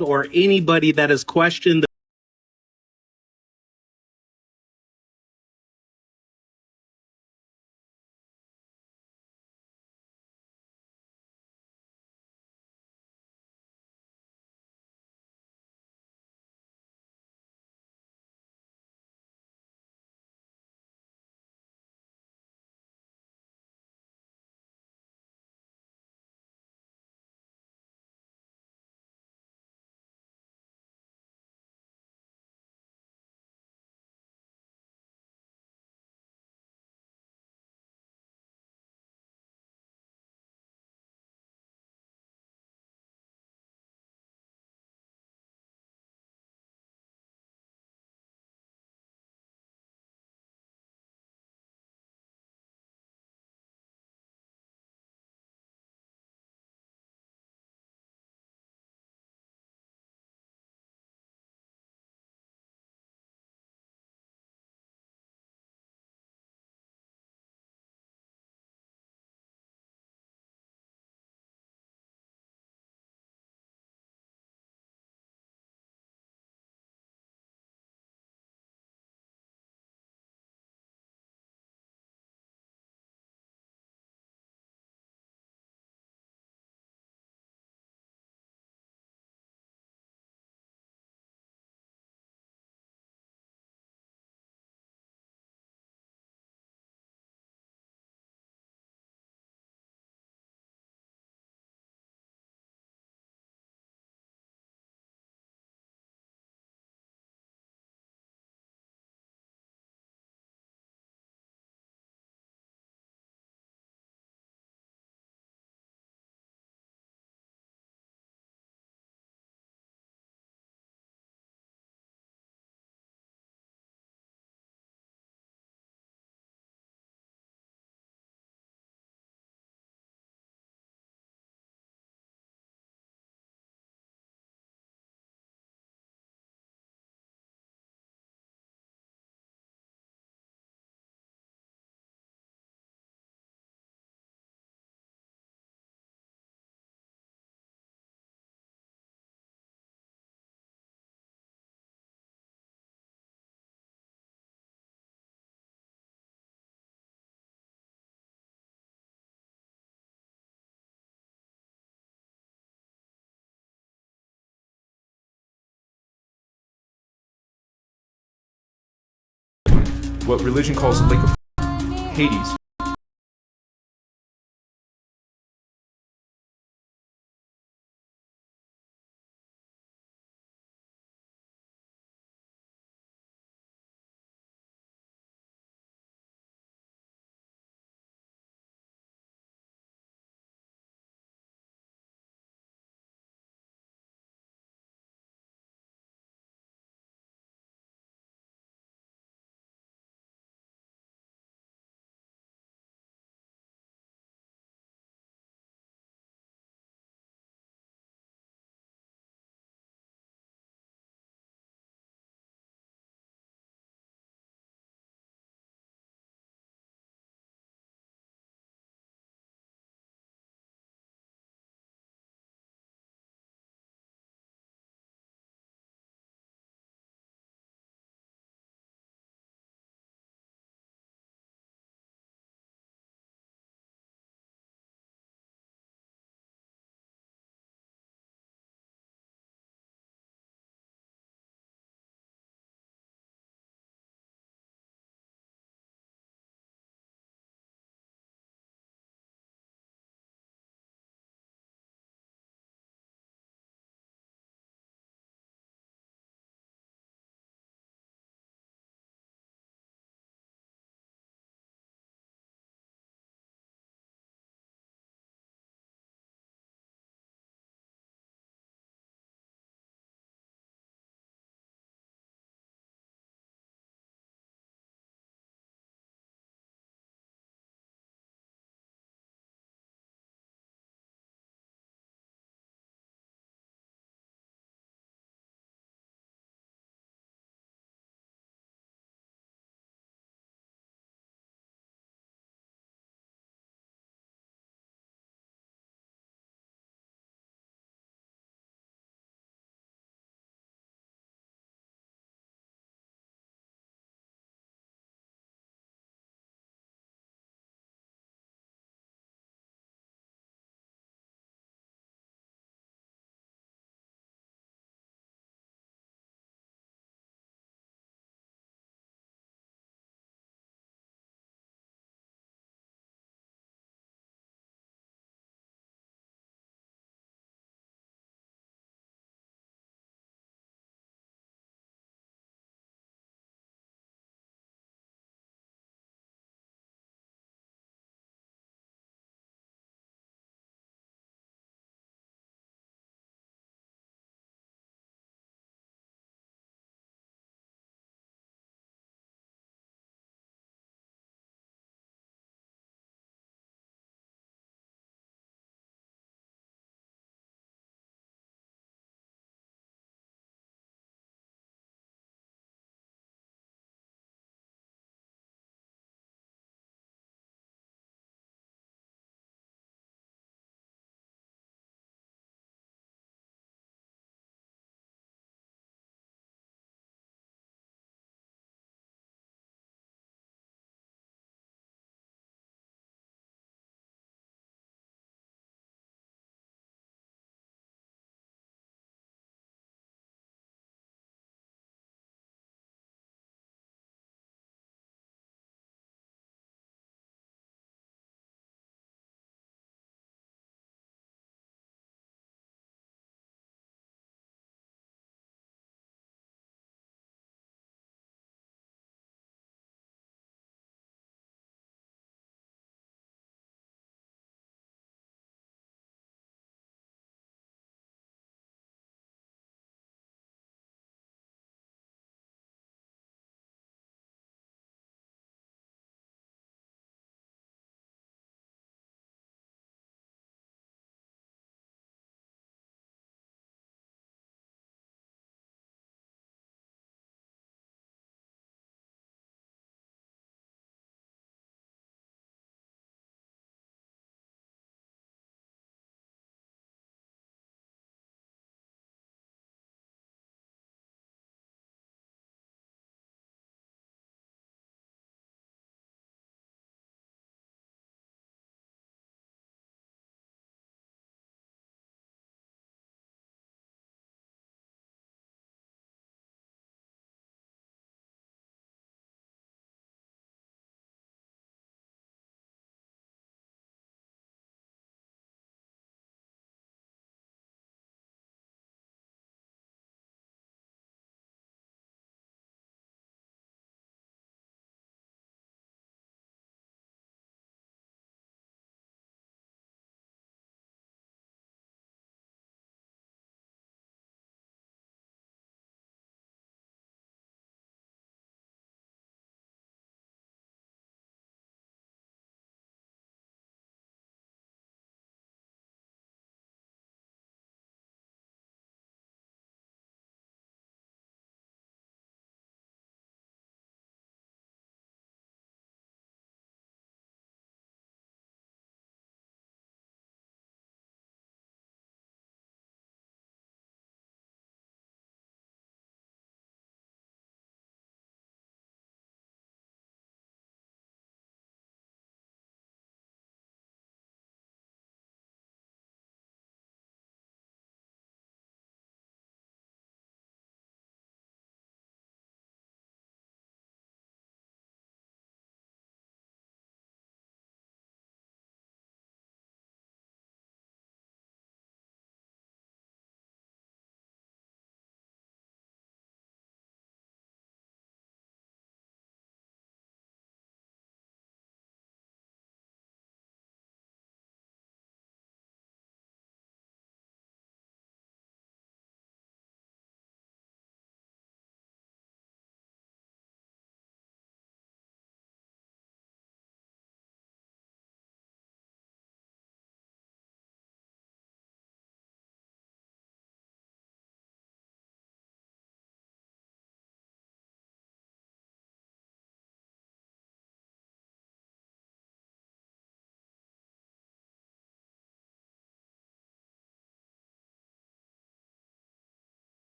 or anybody that has questioned what religion calls the lake of Hades.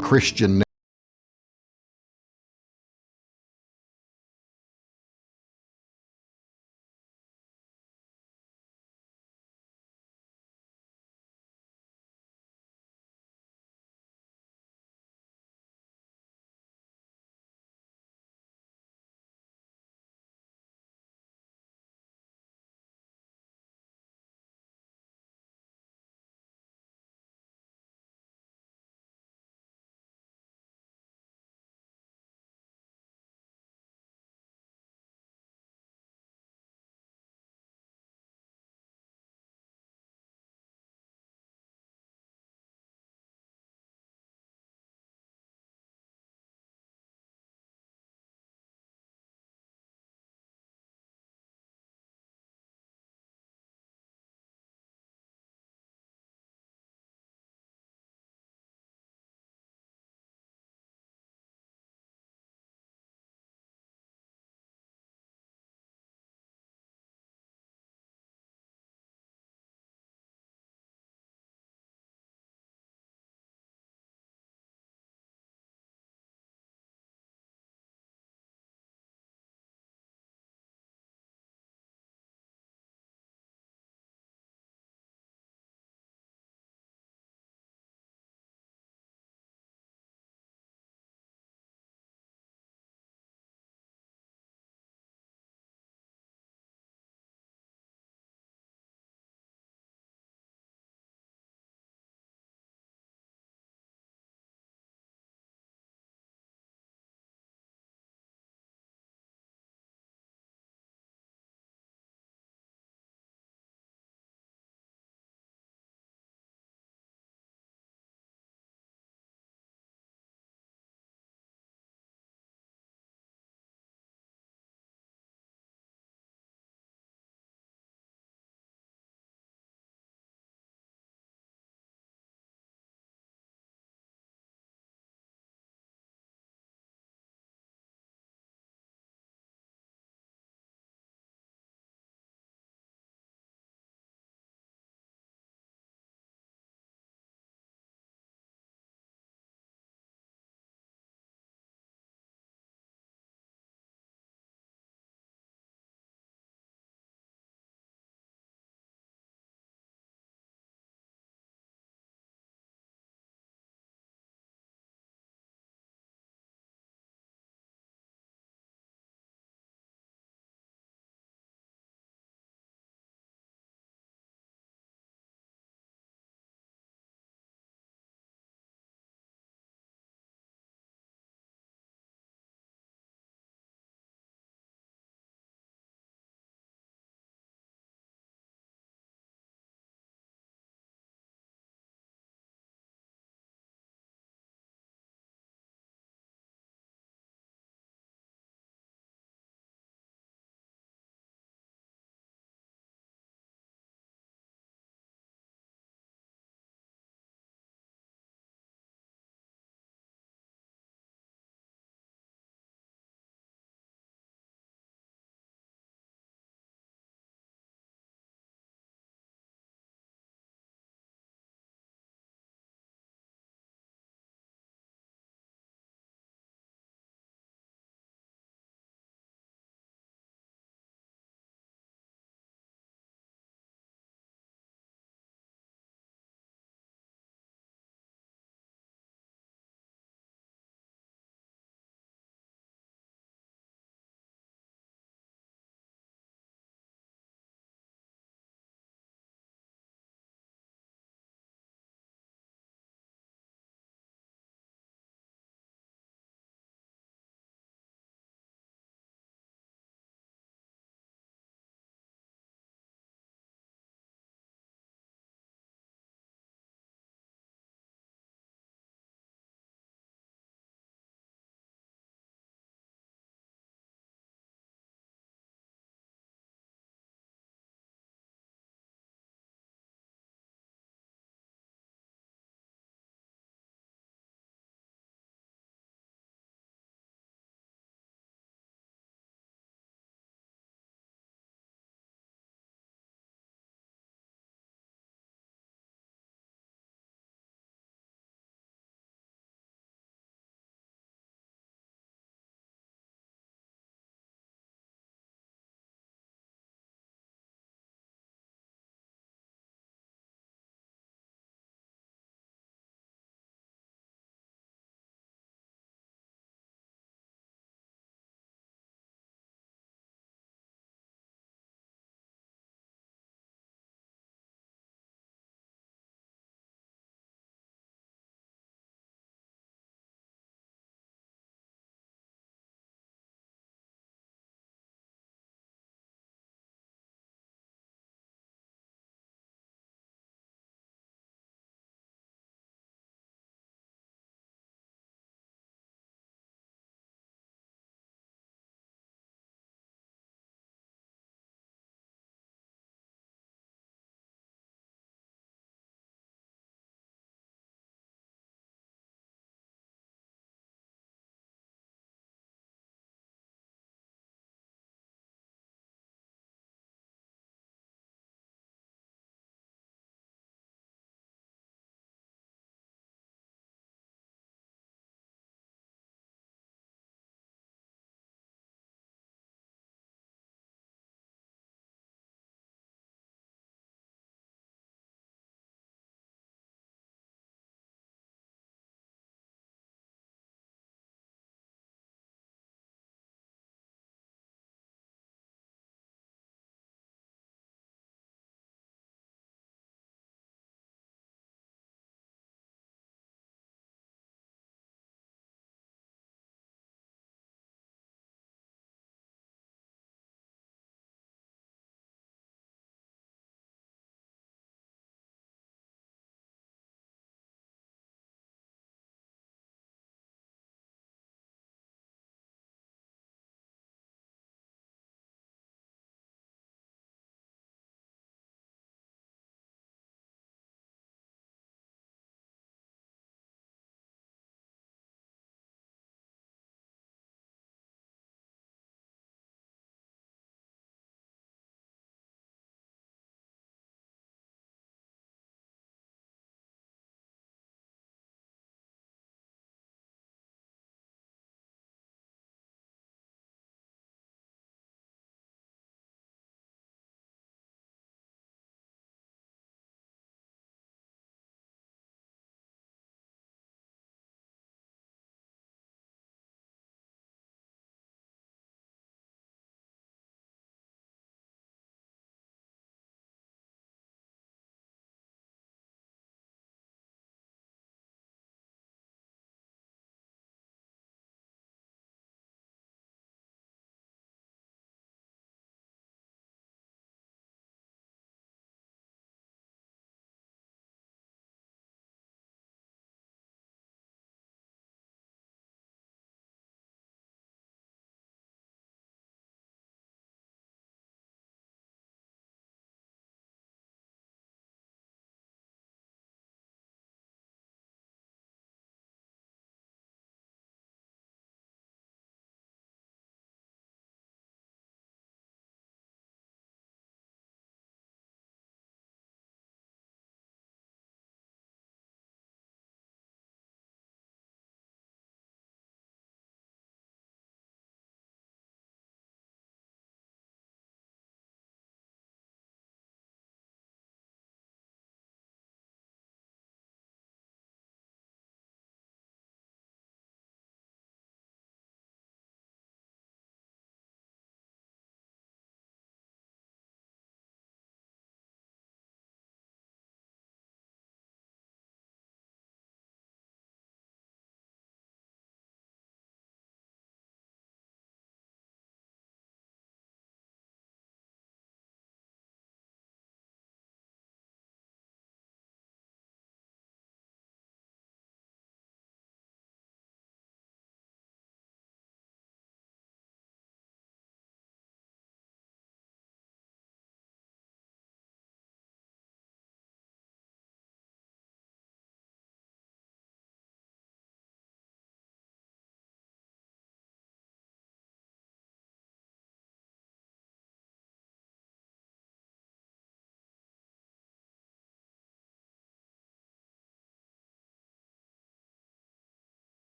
Christian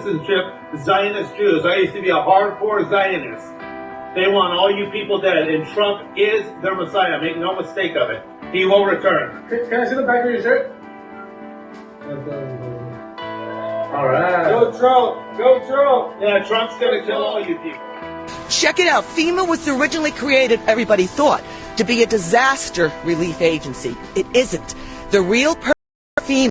citizenship, Zionist Jews. I used to be a hardcore Zionist. They want all you people dead, and Trump is their Messiah. Make no mistake of it. He will return. Can I see the back of your shirt? All right. Go Trump! Go Trump! Yeah, Trump's gonna kill all you people. Check it out. FEMA was originally created, everybody thought, to be a disaster relief agency. It isn't. The real purpose of FEMA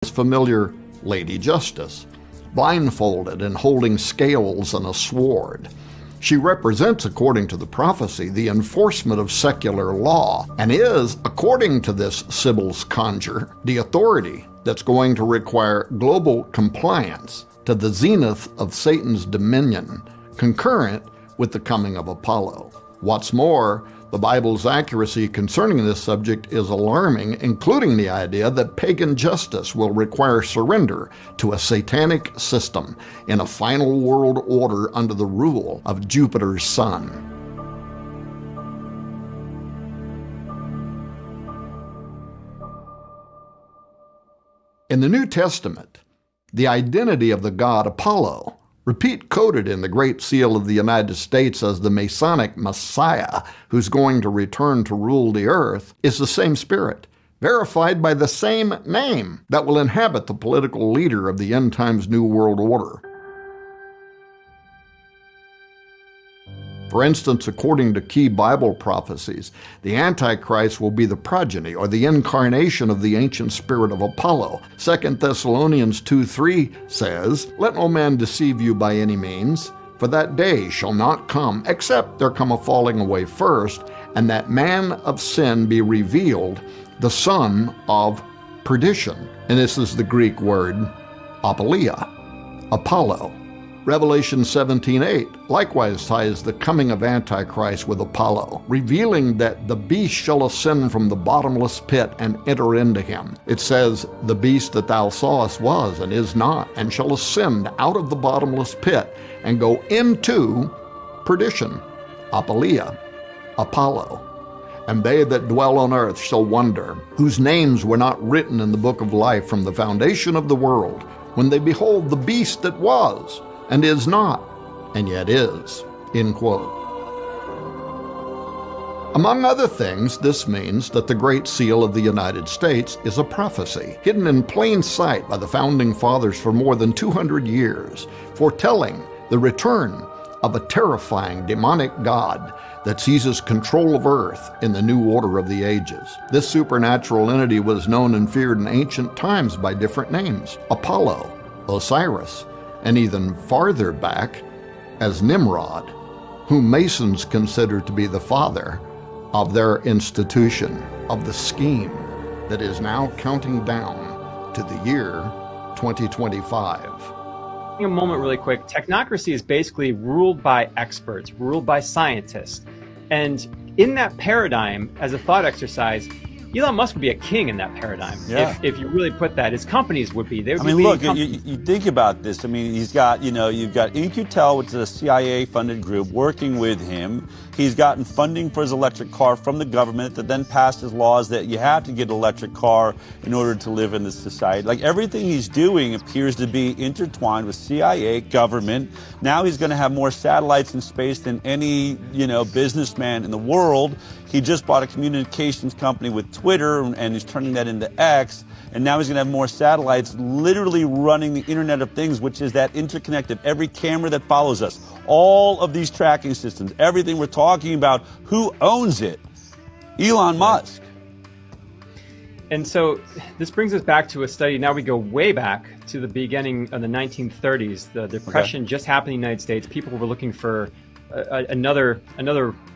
its familiar Lady Justice, blindfolded and holding scales and a sword. She represents, according to the prophecy, the enforcement of secular law, and is, according to this Sibyl's conjure, the authority that's going to require global compliance to the zenith of Satan's dominion, concurrent with the coming of Apollo. What's more, the Bible's accuracy concerning this subject is alarming, including the idea that pagan justice will require surrender to a satanic system in a final world order under the rule of Jupiter's son. In the New Testament, the identity of the god Apollo, coded in the Great Seal of the United States as the Masonic Messiah who's going to return to rule the earth, is the same spirit, verified by the same name that will inhabit the political leader of the end times New World Order. For instance, according to key Bible prophecies, the Antichrist will be the progeny or the incarnation of the ancient spirit of Apollo. 2 Thessalonians 2:3 says, "Let no man deceive you by any means, for that day shall not come, except there come a falling away first, and that man of sin be revealed, the son of perdition." And this is the Greek word apoleia, Apollo. Revelation 17:8 likewise ties the coming of Antichrist with Apollo, revealing that the beast shall ascend from the bottomless pit and enter into him. It says, "The beast that thou sawest was and is not, and shall ascend out of the bottomless pit and go into perdition," apoleia, Apollo. "And they that dwell on earth shall wonder, whose names were not written in the book of life from the foundation of the world, when they behold the beast that was, and is not, and yet is." End quote. Among other things, this means that the Great Seal of the United States is a prophecy, hidden in plain sight by the Founding Fathers for more than 200 years, foretelling the return of a terrifying demonic god that seizes control of Earth in the new order of the ages. This supernatural entity was known and feared in ancient times by different names: Apollo, Osiris, and even farther back as Nimrod, whom Masons consider to be the father of their institution, of the scheme that is now counting down to the year 2025. A moment really quick. Technocracy is basically ruled by experts, ruled by scientists. And in that paradigm, as a thought exercise, Elon Musk would be a king in that paradigm. Yeah. If you really put that, his companies would be. They would I mean, be look, you think about this. I mean, he's got, you've got In-Q-Tel, which is a CIA-funded group, working with him. He's gotten funding for his electric car from the government that then passed his laws that you have to get an electric car in order to live in this society. Like, everything he's doing appears to be intertwined with CIA, government. Now he's going to have more satellites in space than any, businessman in the world. He just bought a communications company with Twitter, and he's turning that into X. And now he's going to have more satellites literally running the Internet of Things, which is that interconnect of every camera that follows us. All of these tracking systems, everything we're talking about, who owns it? Elon Musk. And so this brings us back to a study. Now we go way back to the beginning of the 1930s. The Depression just happened in the United States. People were looking for another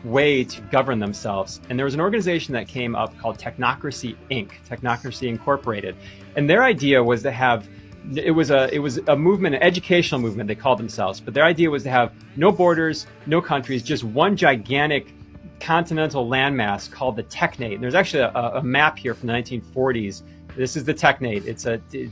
way to govern themselves. And there was an organization that came up called Technocracy Inc., Technocracy Incorporated. And their idea was to have, it was a movement, an educational movement, they called themselves. But their idea was to have no borders, no countries, just one gigantic continental landmass called the Technate. And there's actually a map here from the 1940s. This is the Technate. It's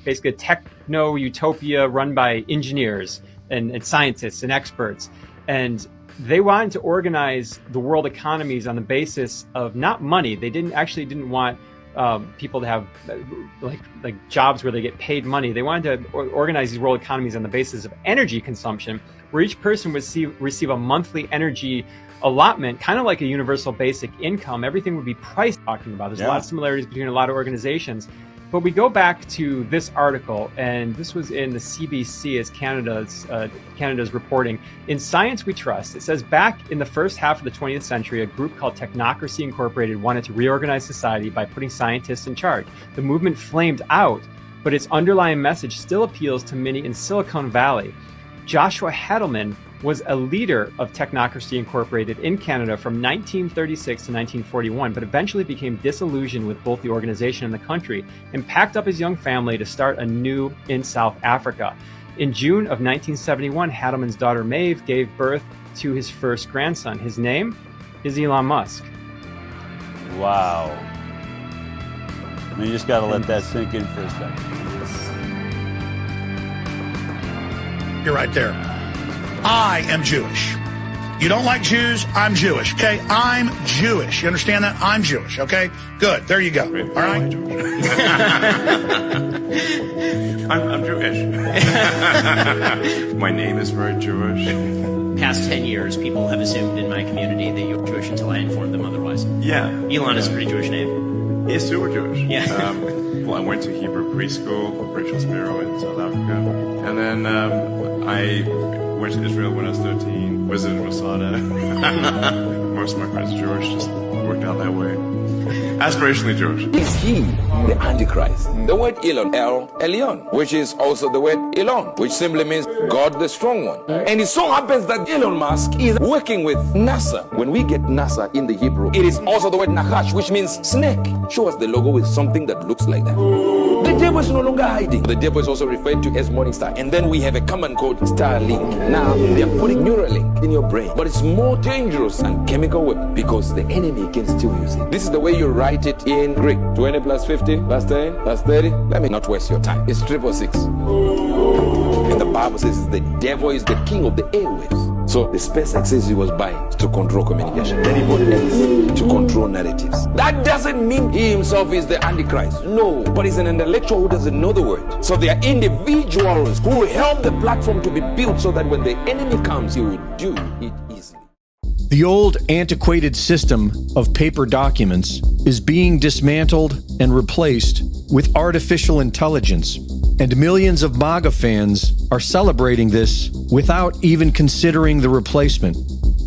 basically a techno-utopia run by engineers and scientists and experts. And they wanted to organize the world economies on the basis of not money. They didn't want people to have like jobs where they get paid money. They wanted to organize these world economies on the basis of energy consumption, where each person would receive a monthly energy allotment, kind of like a universal basic income. Everything would be priced. Talking about, there's a lot of similarities between a lot of organizations. But we go back to this article, and this was in the CBC, as Canada's reporting. In Science We Trust, it says, back in the first half of the 20th century, a group called Technocracy Incorporated wanted to reorganize society by putting scientists in charge. The movement flamed out but its underlying message still appeals to many in Silicon Valley. Joshua Heddleman was a leader of Technocracy Incorporated in Canada from 1936 to 1941, but eventually became disillusioned with both the organization and the country and packed up his young family to start anew in South Africa. In June of 1971, Heddleman's daughter Maeve gave birth to his first grandson. His name is Elon Musk. Wow. I mean, you just got to let that sink in for a second. You're right there. I am Jewish. You don't like Jews? I'm Jewish, okay? I'm Jewish. You understand that? I'm Jewish, okay? Good. There you go. All right? I'm Jewish. My name is very Jewish. Past 10 years, people have assumed in my community that you're Jewish until I informed them otherwise. Yeah. Elon is a pretty Jewish name. He's super Jewish. Yeah. Well, I went to Hebrew preschool, Rachel Sparrow in South Africa. And then I went to Israel when I was 13, visited Masada. Most of my friends are Jewish, just worked out that way. Aspirationally Jewish. Is he the Antichrist? The word Elon, Elion, which is also the word Elon, which simply means God the Strong One. And it so happens that Elon Musk is working with NASA. When we get NASA in the Hebrew, it is also the word Nachash, which means snake. Show us the logo with something that looks like that. The devil is no longer hiding. The devil is also referred to as Morning Star. And then we have a command called Starlink. Now, they are putting Neuralink in your brain. But it's more dangerous than chemical weapon because the enemy can still use it. This is the way you write it in Greek. 20 plus 50 plus 10 plus 30. Let me not waste your time. It's 666. And the Bible says the devil is the king of the airwaves. So the SpaceX says he was buying to control communication. Then he bought X to control narratives. That doesn't mean he himself is the Antichrist. No, but he's an intellectual who doesn't know the word. So there are individuals who will help the platform to be built so that when the enemy comes, he will do it easily. The old, antiquated system of paper documents is being dismantled and replaced with artificial intelligence. And millions of MAGA fans are celebrating this without even considering the replacement,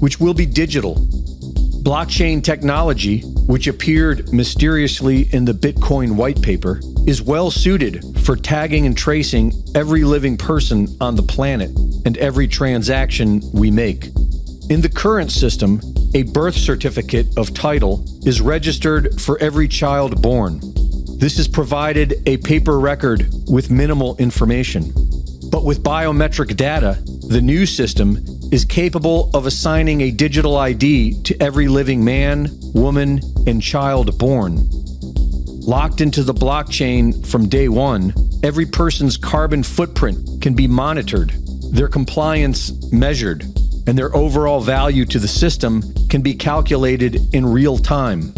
which will be digital. Blockchain technology, which appeared mysteriously in the Bitcoin white paper, is well suited for tagging and tracing every living person on the planet and every transaction we make. In the current system, a birth certificate of title is registered for every child born. This has provided a paper record with minimal information. But with biometric data, the new system is capable of assigning a digital ID to every living man, woman, and child born. Locked into the blockchain from day one, every person's carbon footprint can be monitored, their compliance measured, and their overall value to the system can be calculated in real time.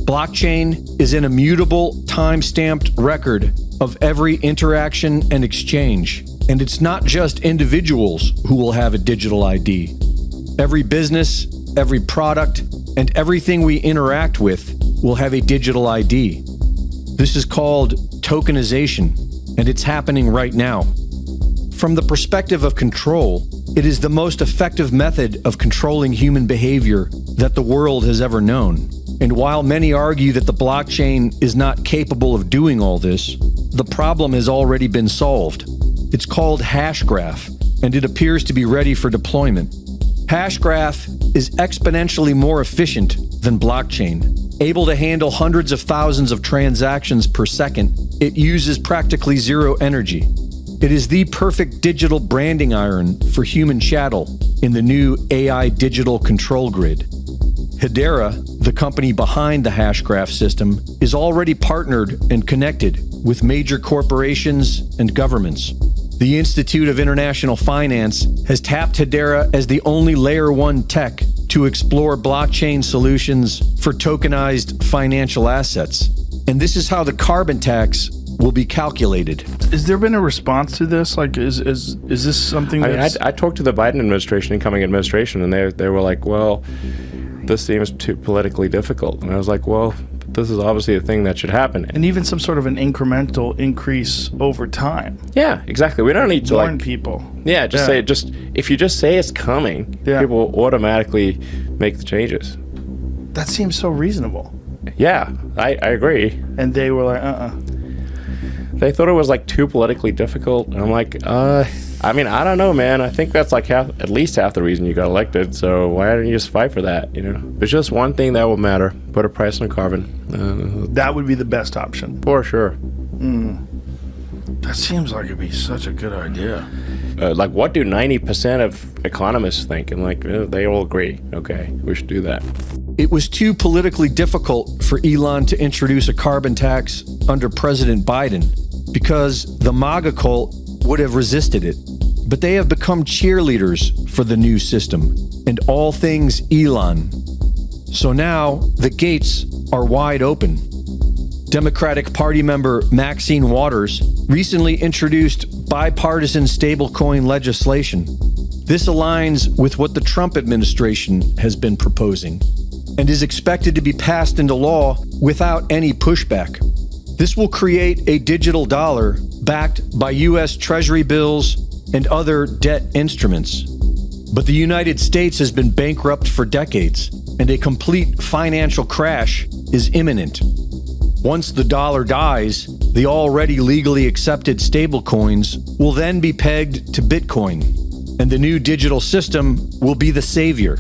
Blockchain is an immutable, time-stamped record of every interaction and exchange. And it's not just individuals who will have a digital ID. Every business, every product, and everything we interact with will have a digital ID. This is called tokenization, and it's happening right now. From the perspective of control, it is the most effective method of controlling human behavior that the world has ever known. And while many argue that the blockchain is not capable of doing all this, the problem has already been solved. It's called Hashgraph, and it appears to be ready for deployment. Hashgraph is exponentially more efficient than blockchain. Able to handle hundreds of thousands of transactions per second, it uses practically zero energy. It is the perfect digital branding iron for human chattel in the new AI digital control grid. Hedera, the company behind the Hashgraph system, is already partnered and connected with major corporations and governments. The Institute of International Finance has tapped Hedera as the only Layer 1 tech to explore blockchain solutions for tokenized financial assets. And this is how the carbon tax will be calculated. Has there been a response to this? Like, is this something that's... I talked to the Biden administration, incoming administration, and they were like, well, this seems too politically difficult. And I was like, well, this is obviously a thing that should happen. And even some sort of an incremental increase over time. Yeah, exactly. We don't need to warn people. Yeah, say if you just say it's coming, people will automatically make the changes. That seems so reasonable. Yeah, I agree. And they were like, They thought it was like too politically difficult. And I'm like, I mean, I don't know, man. I think that's like at least half the reason you got elected. So why don't you just fight for that? You know, there's just one thing that will matter: put a price on carbon. That would be the best option. For sure. That seems like it'd be such a good idea. Like, what do 90% of economists think? And like, they all agree. Okay, we should do that. It was too politically difficult for Elon to introduce a carbon tax under President Biden because the MAGA cult would have resisted it. But they have become cheerleaders for the new system and all things Elon. So now the gates are wide open. Democratic Party member Maxine Waters recently introduced bipartisan stablecoin legislation. This aligns with what the Trump administration has been proposing and is expected to be passed into law without any pushback. This will create a digital dollar backed by U.S. Treasury bills and other debt instruments. But the United States has been bankrupt for decades, and a complete financial crash is imminent. Once the dollar dies, the already legally accepted stablecoins will then be pegged to Bitcoin, and the new digital system will be the savior.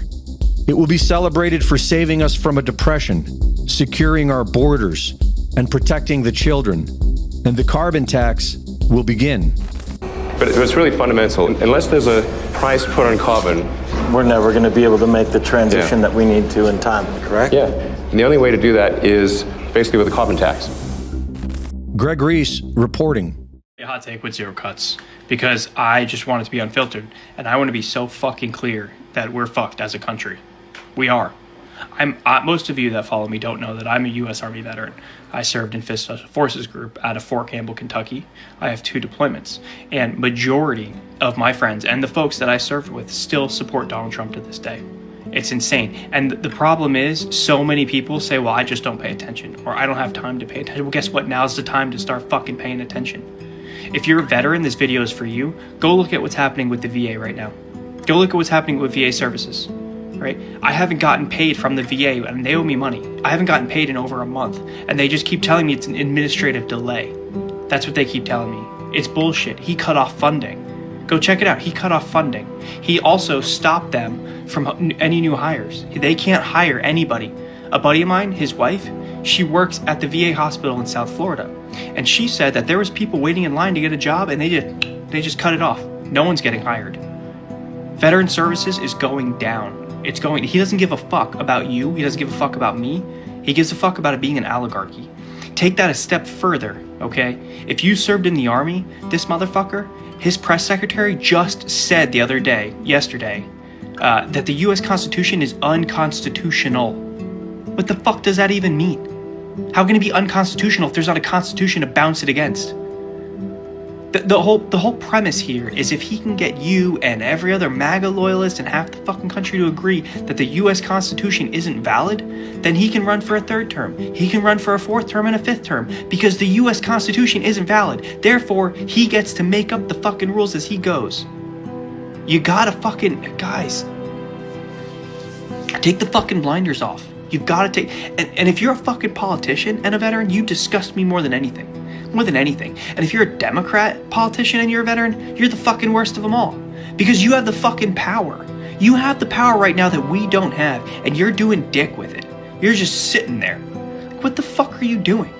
It will be celebrated for saving us from a depression, securing our borders, and protecting the children. And the carbon tax will begin. But it's really fundamental. Unless there's a price put on carbon, we're never going to be able to make the transition that we need to in time, correct? Yeah. And the only way to do that is basically with a carbon tax. Greg Reese reporting. A hot take with zero cuts, because I just want it to be unfiltered, and I want to be so fucking clear that we're fucked as a country. We are. Most of you that follow me don't know that I'm a U.S. Army veteran. I served in 5th Special Forces Group out of Fort Campbell, Kentucky. I have 2 deployments, and majority of my friends and the folks that I served with still support Donald Trump to this day. It's insane. And the problem is, so many people say, well, I just don't pay attention, or I don't have time to pay attention. Well, guess what? Now's the time to start fucking paying attention. If you're a veteran, this video is for you. Go look at what's happening with the VA right now. Go look at what's happening with VA services, right? I haven't gotten paid from the VA, and they owe me money. I haven't gotten paid in over a month, and they just keep telling me it's an administrative delay. That's what they keep telling me. It's bullshit. He cut off funding. Go check it out. He cut off funding. He also stopped them from any new hires. They can't hire anybody. A buddy of mine, his wife, she works at the VA hospital in South Florida, and she said that there was people waiting in line to get a job, and they just cut it off. No one's getting hired. Veteran services is going down. It's going. He doesn't give a fuck about you. He doesn't give a fuck about me. He gives a fuck about it being an oligarchy. Take that a step further, okay? If you served in the Army, this motherfucker, his press secretary just said yesterday, that the U.S. Constitution is unconstitutional. What the fuck does that even mean? How can it be unconstitutional if there's not a constitution to bounce it against? The whole premise here is if he can get you and every other MAGA loyalist and half the fucking country to agree that the U.S. Constitution isn't valid, then he can run for a 3rd term. He can run for a 4th term and a 5th term because the U.S. Constitution isn't valid. Therefore, he gets to make up the fucking rules as he goes. You gotta fucking, guys, take the fucking blinders off. You've got to take, and if you're a fucking politician and a veteran, you disgust me more than anything. More than anything. And if you're a Democrat politician and you're a veteran, you're the fucking worst of them all. Because you have the fucking power. You have the power right now that we don't have, and you're doing dick with it. You're just sitting there. Like, what the fuck are you doing?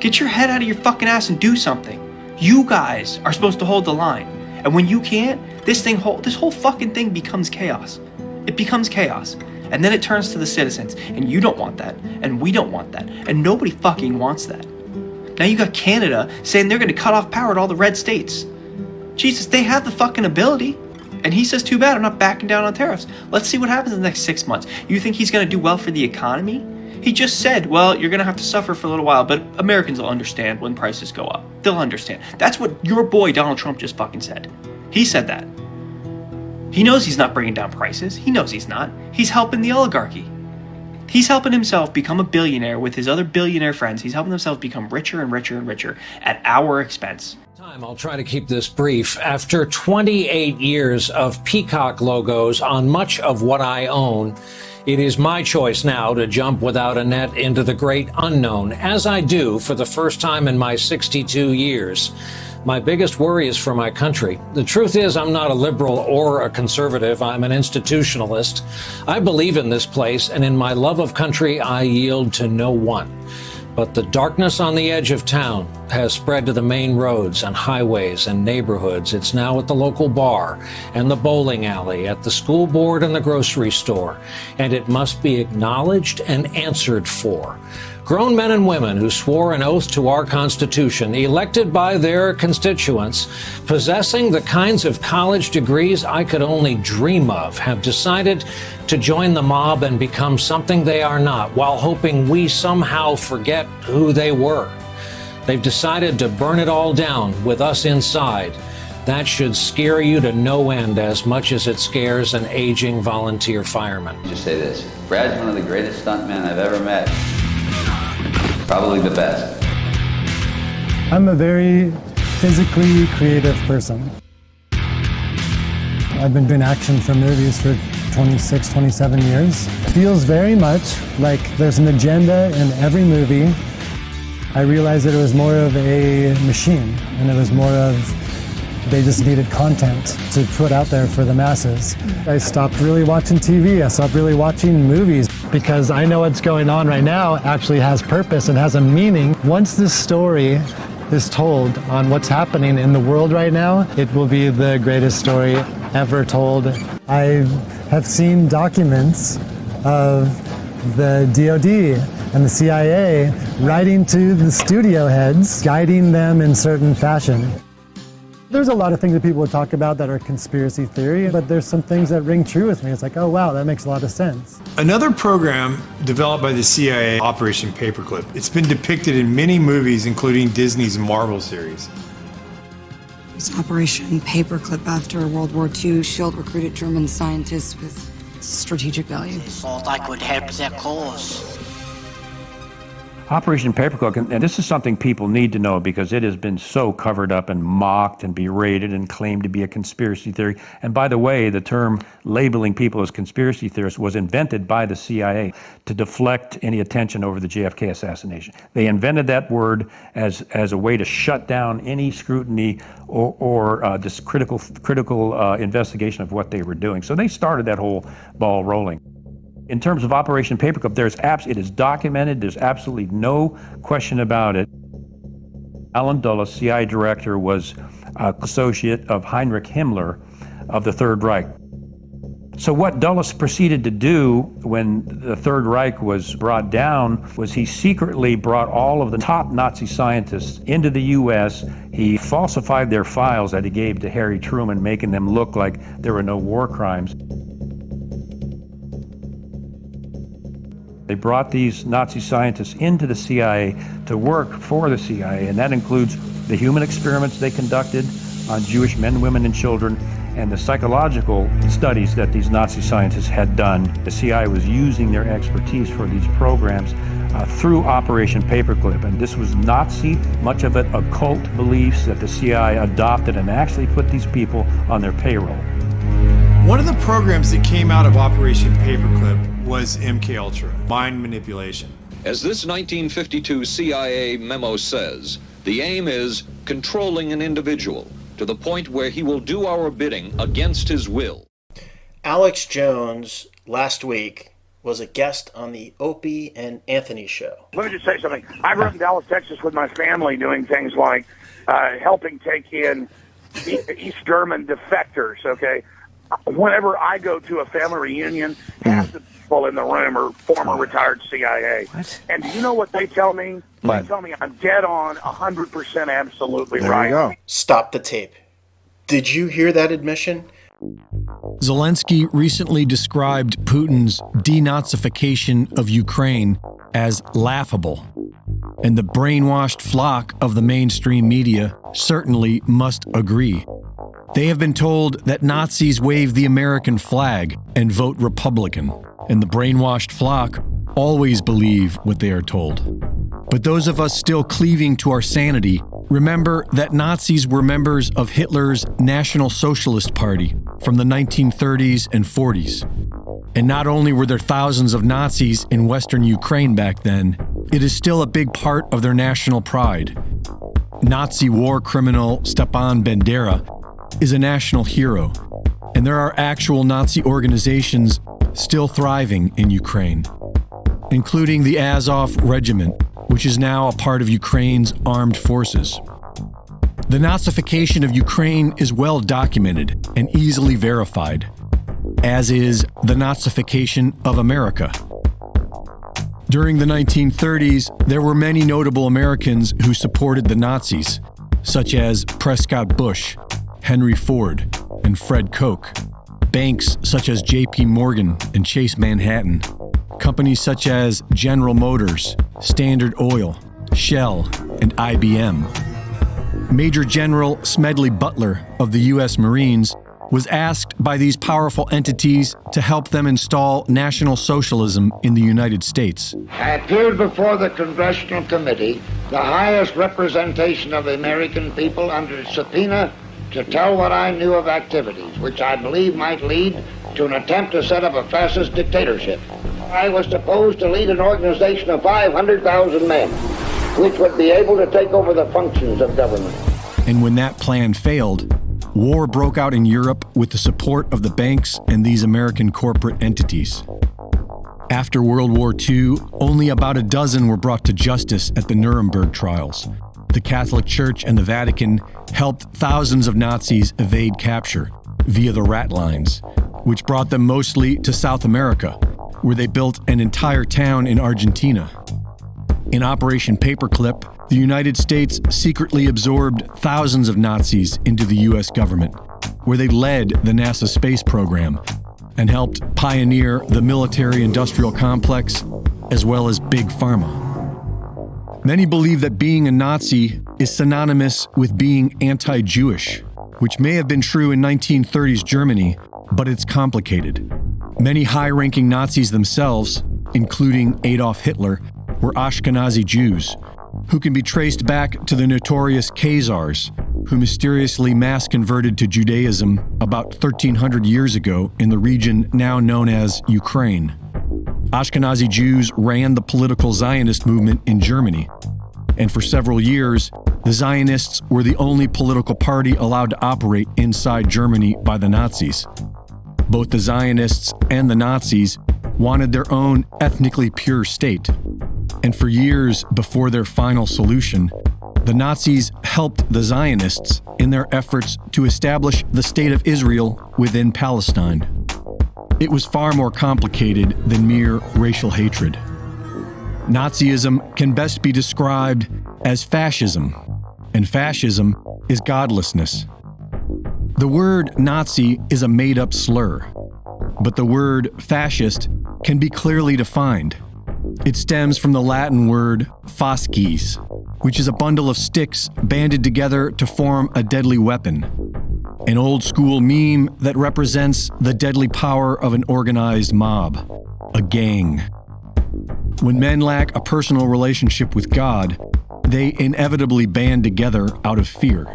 Get your head out of your fucking ass and do something. You guys are supposed to hold the line. And when you can't, this whole fucking thing becomes chaos. It becomes chaos. And then it turns to the citizens, and you don't want that, and we don't want that, and nobody fucking wants that. Now you got Canada saying they're going to cut off power to all the red states. Jesus, they have the fucking ability. And he says, too bad, I'm not backing down on tariffs. Let's see what happens in the next 6 months. You think he's going to do well for the economy? He just said, well, you're going to have to suffer for a little while, but Americans will understand when prices go up. They'll understand. That's what your boy Donald Trump just fucking said. He said that. He knows he's not bringing down prices. He knows he's not. He's helping the oligarchy. He's helping himself become a billionaire with his other billionaire friends. He's helping himself become richer and richer and richer at our expense. I'll try to keep this brief. After 28 years of peacock logos on much of what I own, It is my choice now to jump without a net into the great unknown, as I do for the first time in my 62 years. My biggest worry is for my country. The truth is, I'm not a liberal or a conservative. I'm an institutionalist. I believe in this place, and in my love of country, I yield to no one. But the darkness on the edge of town has spread to the main roads and highways and neighborhoods. It's now at the local bar and the bowling alley, at the school board and the grocery store. And it must be acknowledged and answered for. Grown men and women who swore an oath to our Constitution, elected by their constituents, possessing the kinds of college degrees I could only dream of, have decided to join the mob and become something they are not, while hoping we somehow forget who they were. They've decided to burn it all down with us inside. That should scare you to no end as much as it scares an aging volunteer fireman. Just say this, Brad's one of the greatest stuntmen I've ever met. Probably the best. I'm a very physically creative person. I've been doing action for movies for 26, 27 years. It feels very much like there's an agenda in every movie. I realized that it was more of a machine, and it was more of they just needed content to put out there for the masses. I stopped really watching TV. I stopped really watching movies because I know what's going on right now actually has purpose and has a meaning. Once this story is told on what's happening in the world right now, it will be the greatest story ever told. I have seen documents of the DOD and the CIA writing to the studio heads, guiding them in certain fashion. There's a lot of things that people would talk about that are conspiracy theory, but there's some things that ring true with me. It's like, oh wow, that makes a lot of sense. Another program developed by the CIA, Operation Paperclip. It's been depicted in many movies, including Disney's Marvel series. It's Operation Paperclip. After World War II, SHIELD recruited German scientists with strategic value. They thought I could help their cause. Operation Paperclip, and this is something people need to know because it has been so covered up and mocked and berated and claimed to be a conspiracy theory. And by the way, the term labeling people as conspiracy theorists was invented by the CIA to deflect any attention over the JFK assassination. They invented that word as a way to shut down any scrutiny or just critical investigation of what they were doing. So they started that whole ball rolling. In terms of Operation Paperclip, it is documented. There's absolutely no question about it. Allen Dulles, CIA director, was an associate of Heinrich Himmler of the Third Reich. So what Dulles proceeded to do when the Third Reich was brought down was he secretly brought all of the top Nazi scientists into the U.S. He falsified their files that he gave to Harry Truman, making them look like there were no war crimes. They brought these Nazi scientists into the CIA to work for the CIA, and that includes the human experiments they conducted on Jewish men, women, and children, and the psychological studies that these Nazi scientists had done. The CIA was using their expertise for these programs through Operation Paperclip, and this was Nazi, much of it occult beliefs that the CIA adopted and actually put these people on their payroll. One of the programs that came out of Operation Paperclip was MKUltra, mind manipulation. As this 1952 CIA memo says, the aim is controlling an individual to the point where he will do our bidding against his will. Alex Jones last week was a guest on the Opie and Anthony show. Let me just say something. I grew up in Dallas, Texas with my family doing things like helping take in East German defectors, okay? Whenever I go to a family reunion, half the people in the room are former retired CIA. What? And do you know what they tell me? What? They tell me I'm dead on, 100% absolutely There right. you go. Stop the tape. Did you hear that admission? Zelensky recently described Putin's denazification of Ukraine as laughable. And the brainwashed flock of the mainstream media certainly must agree. They have been told that Nazis wave the American flag and vote Republican, and the brainwashed flock always believe what they are told. But those of us still cleaving to our sanity remember that Nazis were members of Hitler's National Socialist Party from the 1930s and 40s. And not only were there thousands of Nazis in Western Ukraine back then, it is still a big part of their national pride. Nazi war criminal Stepan Bandera is a national hero, and there are actual Nazi organizations still thriving in Ukraine, including the Azov Regiment, which is now a part of Ukraine's armed forces. The Nazification of Ukraine is well documented and easily verified, as is the Nazification of America. During the 1930s, there were many notable Americans who supported the Nazis, such as Prescott Bush, Henry Ford, and Fred Koch, banks such as J.P. Morgan and Chase Manhattan, companies such as General Motors, Standard Oil, Shell, and IBM. Major General Smedley Butler of the U.S. Marines was asked by these powerful entities to help them install National Socialism in the United States. I appeared before the Congressional Committee, the highest representation of the American people, under subpoena to tell what I knew of activities which I believe might lead to an attempt to set up a fascist dictatorship. I was supposed to lead an organization of 500,000 men, which would be able to take over the functions of government. And when that plan failed, war broke out in Europe with the support of the banks and these American corporate entities. After World War II, only about a dozen were brought to justice at the Nuremberg trials. The Catholic Church and the Vatican helped thousands of Nazis evade capture via the rat lines, which brought them mostly to South America, where they built an entire town in Argentina. In Operation Paperclip, the United States secretly absorbed thousands of Nazis into the U.S. government, where they led the NASA space program and helped pioneer the military-industrial complex, as well as Big Pharma. Many believe that being a Nazi is synonymous with being anti-Jewish, which may have been true in 1930s Germany, but it's complicated. Many high-ranking Nazis themselves, including Adolf Hitler, were Ashkenazi Jews, who can be traced back to the notorious Khazars, who mysteriously mass-converted to Judaism about 1,300 years ago in the region now known as Ukraine. Ashkenazi Jews ran the political Zionist movement in Germany, and for several years, the Zionists were the only political party allowed to operate inside Germany by the Nazis. Both the Zionists and the Nazis wanted their own ethnically pure state, and for years before their final solution, the Nazis helped the Zionists in their efforts to establish the State of Israel within Palestine. It was far more complicated than mere racial hatred. Nazism can best be described as fascism, and fascism is godlessness. The word Nazi is a made-up slur, but the word fascist can be clearly defined. It stems from the Latin word fasces, which is a bundle of sticks banded together to form a deadly weapon, an old-school meme that represents the deadly power of an organized mob, a gang. When men lack a personal relationship with God, they inevitably band together out of fear.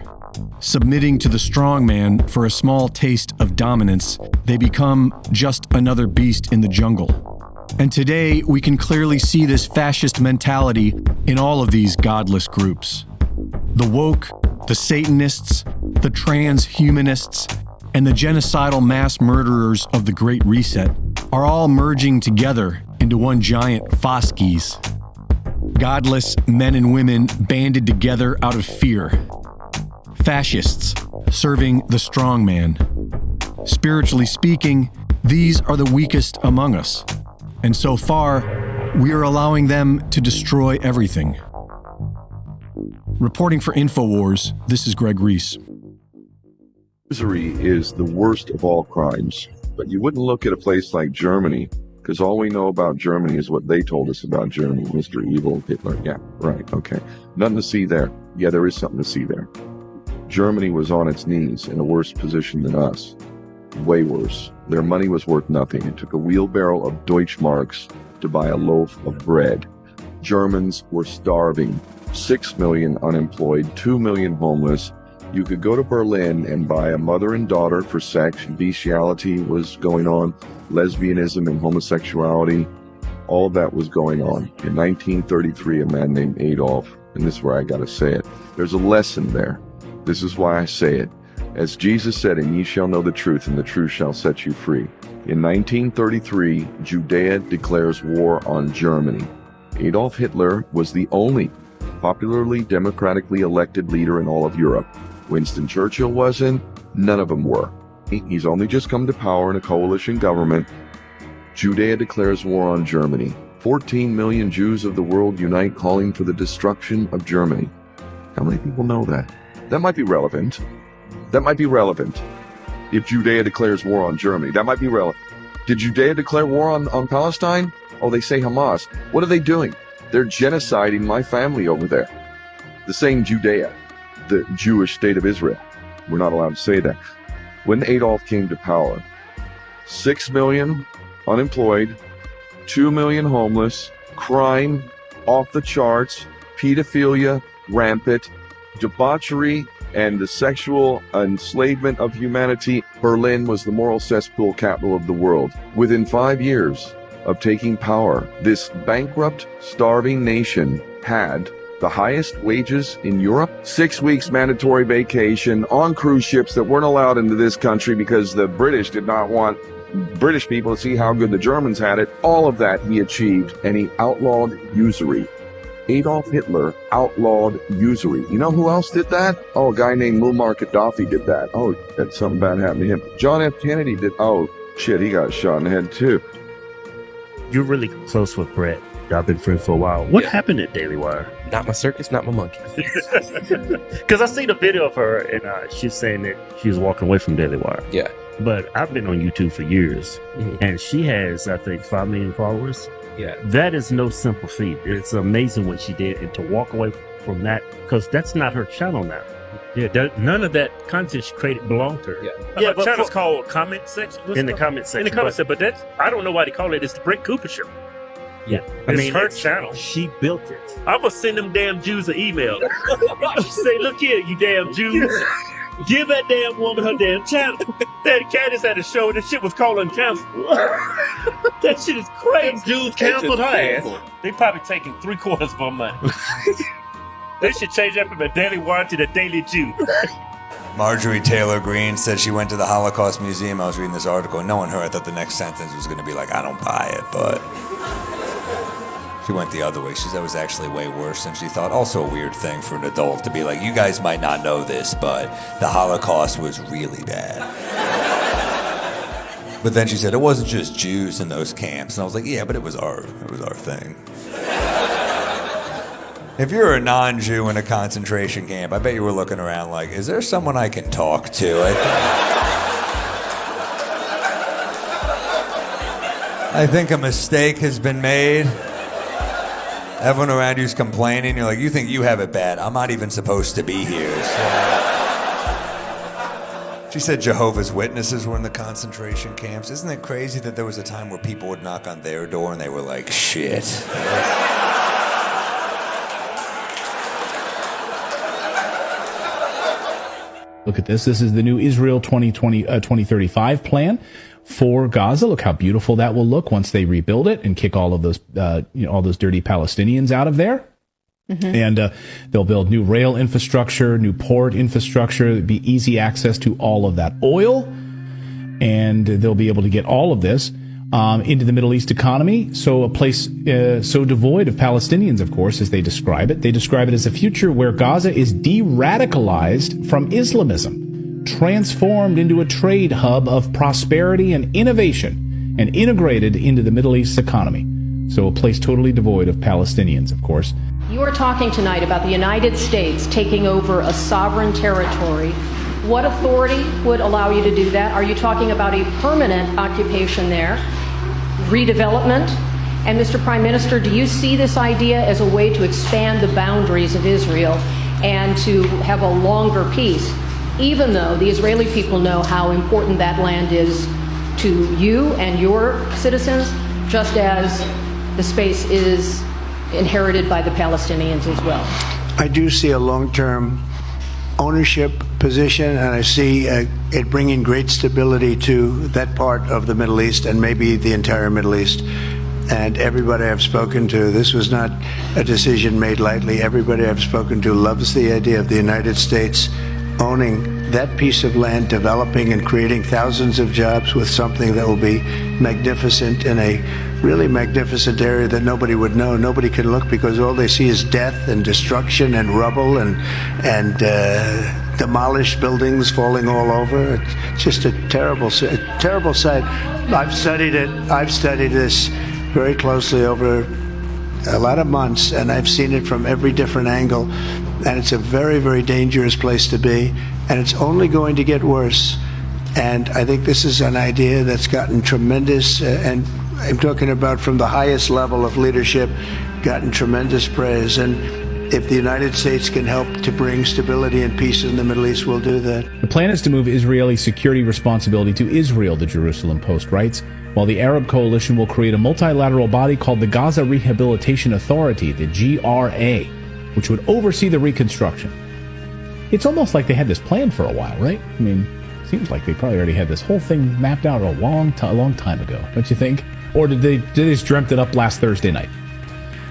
Submitting to the strong man for a small taste of dominance, they become just another beast in the jungle. And today, we can clearly see this fascist mentality in all of these godless groups. The woke, the Satanists, the transhumanists, and the genocidal mass murderers of the Great Reset are all merging together into one giant fasces. Godless men and women banded together out of fear. Fascists serving the strong man. Spiritually speaking, these are the weakest among us. And so far, we are allowing them to destroy everything. Reporting for InfoWars, this is Greg Reese. Usury is the worst of all crimes, but you wouldn't look at a place like Germany, because all we know about Germany is what they told us about Germany, Mr. Evil Hitler. Yeah, right, okay. Nothing to see there. Yeah, there is something to see there. Germany was on its knees in a worse position than us. Way worse. Their money was worth nothing. It took a wheelbarrow of Deutschmarks to buy a loaf of bread. Germans were starving. 6 million unemployed, 2 million homeless, You could go to Berlin and buy a mother and daughter for sex. Bestiality was going on, lesbianism and homosexuality, all of that was going on. In 1933, a man named Adolf, and this is where I got to say it, there's a lesson there. This is why I say it. As Jesus said, and ye shall know the truth, and the truth shall set you free. In 1933, Judea declares war on Germany. Adolf Hitler was the only popularly democratically elected leader in all of Europe. Winston Churchill wasn't. None of them were. He's only just come to power in a coalition government. Judea declares war on Germany. 14 million Jews of the world unite calling for the destruction of Germany. How many people know that? That might be relevant. That might be relevant. If Judea declares war on Germany, that might be relevant. Did Judea declare war on Palestine? Oh, they say Hamas. What are they doing? They're genociding my family over there. The same Judea, the Jewish state of Israel. We're not allowed to say that. When Adolf came to power, 6 million unemployed, 2 million homeless, crime off the charts, pedophilia rampant, debauchery, and the sexual enslavement of humanity. Berlin was the moral cesspool capital of the world. Within 5 years of taking power, this bankrupt, starving nation had the highest wages in Europe, 6 weeks mandatory vacation on cruise ships that weren't allowed into this country because the British did not want British people to see how good the Germans had it. All of that he achieved, and he outlawed usury. Adolf Hitler outlawed usury. You know who else did that? Oh, a guy named Muammar Gaddafi did that. Oh, that something bad happened to him. John F. Kennedy did. Oh, shit, he got shot in the head too. You're really close with Brett. Y'all been friends for a while. What happened at Daily Wire? Not my circus, not my monkey. Because I seen a video of her, and she's saying that she was walking away from Daily Wire. Yeah. But I've been on YouTube for years, and she has, I think, 5 million followers. Yeah. That is no simple feat. It's amazing what she did, and to walk away from that, because that's not her channel now. Yeah, none of that content she created belonged to her. Yeah, but channel's called Comment Section. In the comment section. In the comment section, but that's, I don't know why they call it. It's the Brett Cooper Show. Yeah, I mean, her channel. She built it. I'm gonna send them damn Jews an email. Say, look here, you damn Jews. Give that damn woman her damn channel. That Candace had a show, that shit was calling council. That shit is crazy. Jews canceled her ass. They probably taking 3/4 of her money. They should change that from the Daily Wire to the Daily Jew. Marjorie Taylor Greene said she went to the Holocaust Museum. I was reading this article, and knowing her, I thought the next sentence was going to be like, I don't buy it, but she went the other way. She said it was actually way worse than she thought. Also a weird thing for an adult to be like, you guys might not know this, but the Holocaust was really bad. But then she said it wasn't just Jews in those camps. And I was like, yeah, but it was our thing. If you're a non-Jew in a concentration camp, I bet you were looking around like, is there someone I can talk to? I think a mistake has been made. Everyone around you's complaining. You're like, you think you have it bad. I'm not even supposed to be here. So. She said Jehovah's Witnesses were in the concentration camps. Isn't it crazy that there was a time where people would knock on their door and they were like, shit. Look at this. This is the new Israel 2035 plan for Gaza. Look how beautiful that will look once they rebuild it and kick all of those, all those dirty Palestinians out of there. And they'll build new rail infrastructure, new port infrastructure. It'd be easy access to all of that oil, and they'll be able to get all of this into the Middle East economy. So a place so devoid of Palestinians, of course, as they describe it. They describe it as a future where Gaza is de-radicalized from Islamism, transformed into a trade hub of prosperity and innovation, and integrated into the Middle East economy. So a place totally devoid of Palestinians, of course. You are talking tonight about the United States taking over a sovereign territory. What authority would allow you to do that? Are you talking about a permanent occupation there, redevelopment? And Mr. Prime Minister, do you see this idea as a way to expand the boundaries of Israel and to have a longer peace, even though the Israeli people know how important that land is to you and your citizens, just as the space is inherited by the Palestinians as well? I do see a long-term ownership position, and I see it bringing great stability to that part of the Middle East and maybe the entire Middle East. And everybody I've spoken to, this was not a decision made lightly. Everybody I've spoken to loves the idea of the United States owning that piece of land, developing and creating thousands of jobs with something that will be magnificent in a really magnificent area that nobody would know. Nobody can look because all they see is death and destruction and rubble and demolished buildings falling all over. It's just a terrible sight. I've studied it. I've studied this very closely over a lot of months, and I've seen it from every different angle, and it's a very, very dangerous place to be, and it's only going to get worse. And I think this is an idea that's gotten tremendous, and I'm talking about from the highest level of leadership, gotten tremendous praise. And if the United States can help to bring stability and peace in the Middle East, we'll do that. The plan is to move Israeli security responsibility to Israel, the Jerusalem Post writes, while the Arab coalition will create a multilateral body called the Gaza Rehabilitation Authority, the GRA, which would oversee the reconstruction. It's almost like they had this plan for a while, right? I mean, it seems like they probably already had this whole thing mapped out a long time ago, don't you think? Or did they just dreamt it up last Thursday night?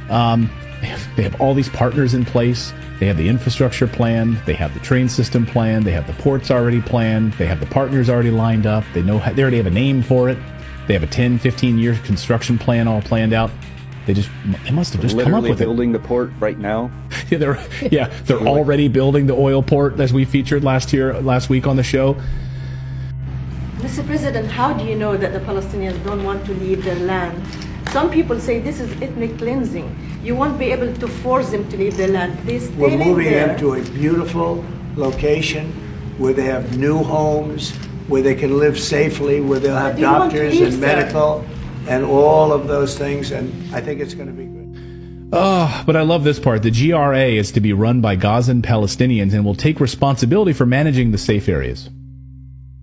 They have all these partners in place. They have the infrastructure planned. They have the train system planned. They have the ports already planned. They have the partners already lined up. They already have a name for it. They have a 10, 15-year construction plan all planned out. They must have just come up with it. Literally building the port right now. They're already building the oil port, as we featured last week on the show. Mr. President, how do you know that the Palestinians don't want to leave their land? Some people say this is ethnic cleansing. You won't be able to force them to leave their land. We're moving them to a beautiful location where they have new homes, where they can live safely, where they'll have doctors and medical and all of those things, and I think it's going to be good. Oh, but I love this part. The GRA is to be run by Gazan Palestinians and will take responsibility for managing the safe areas.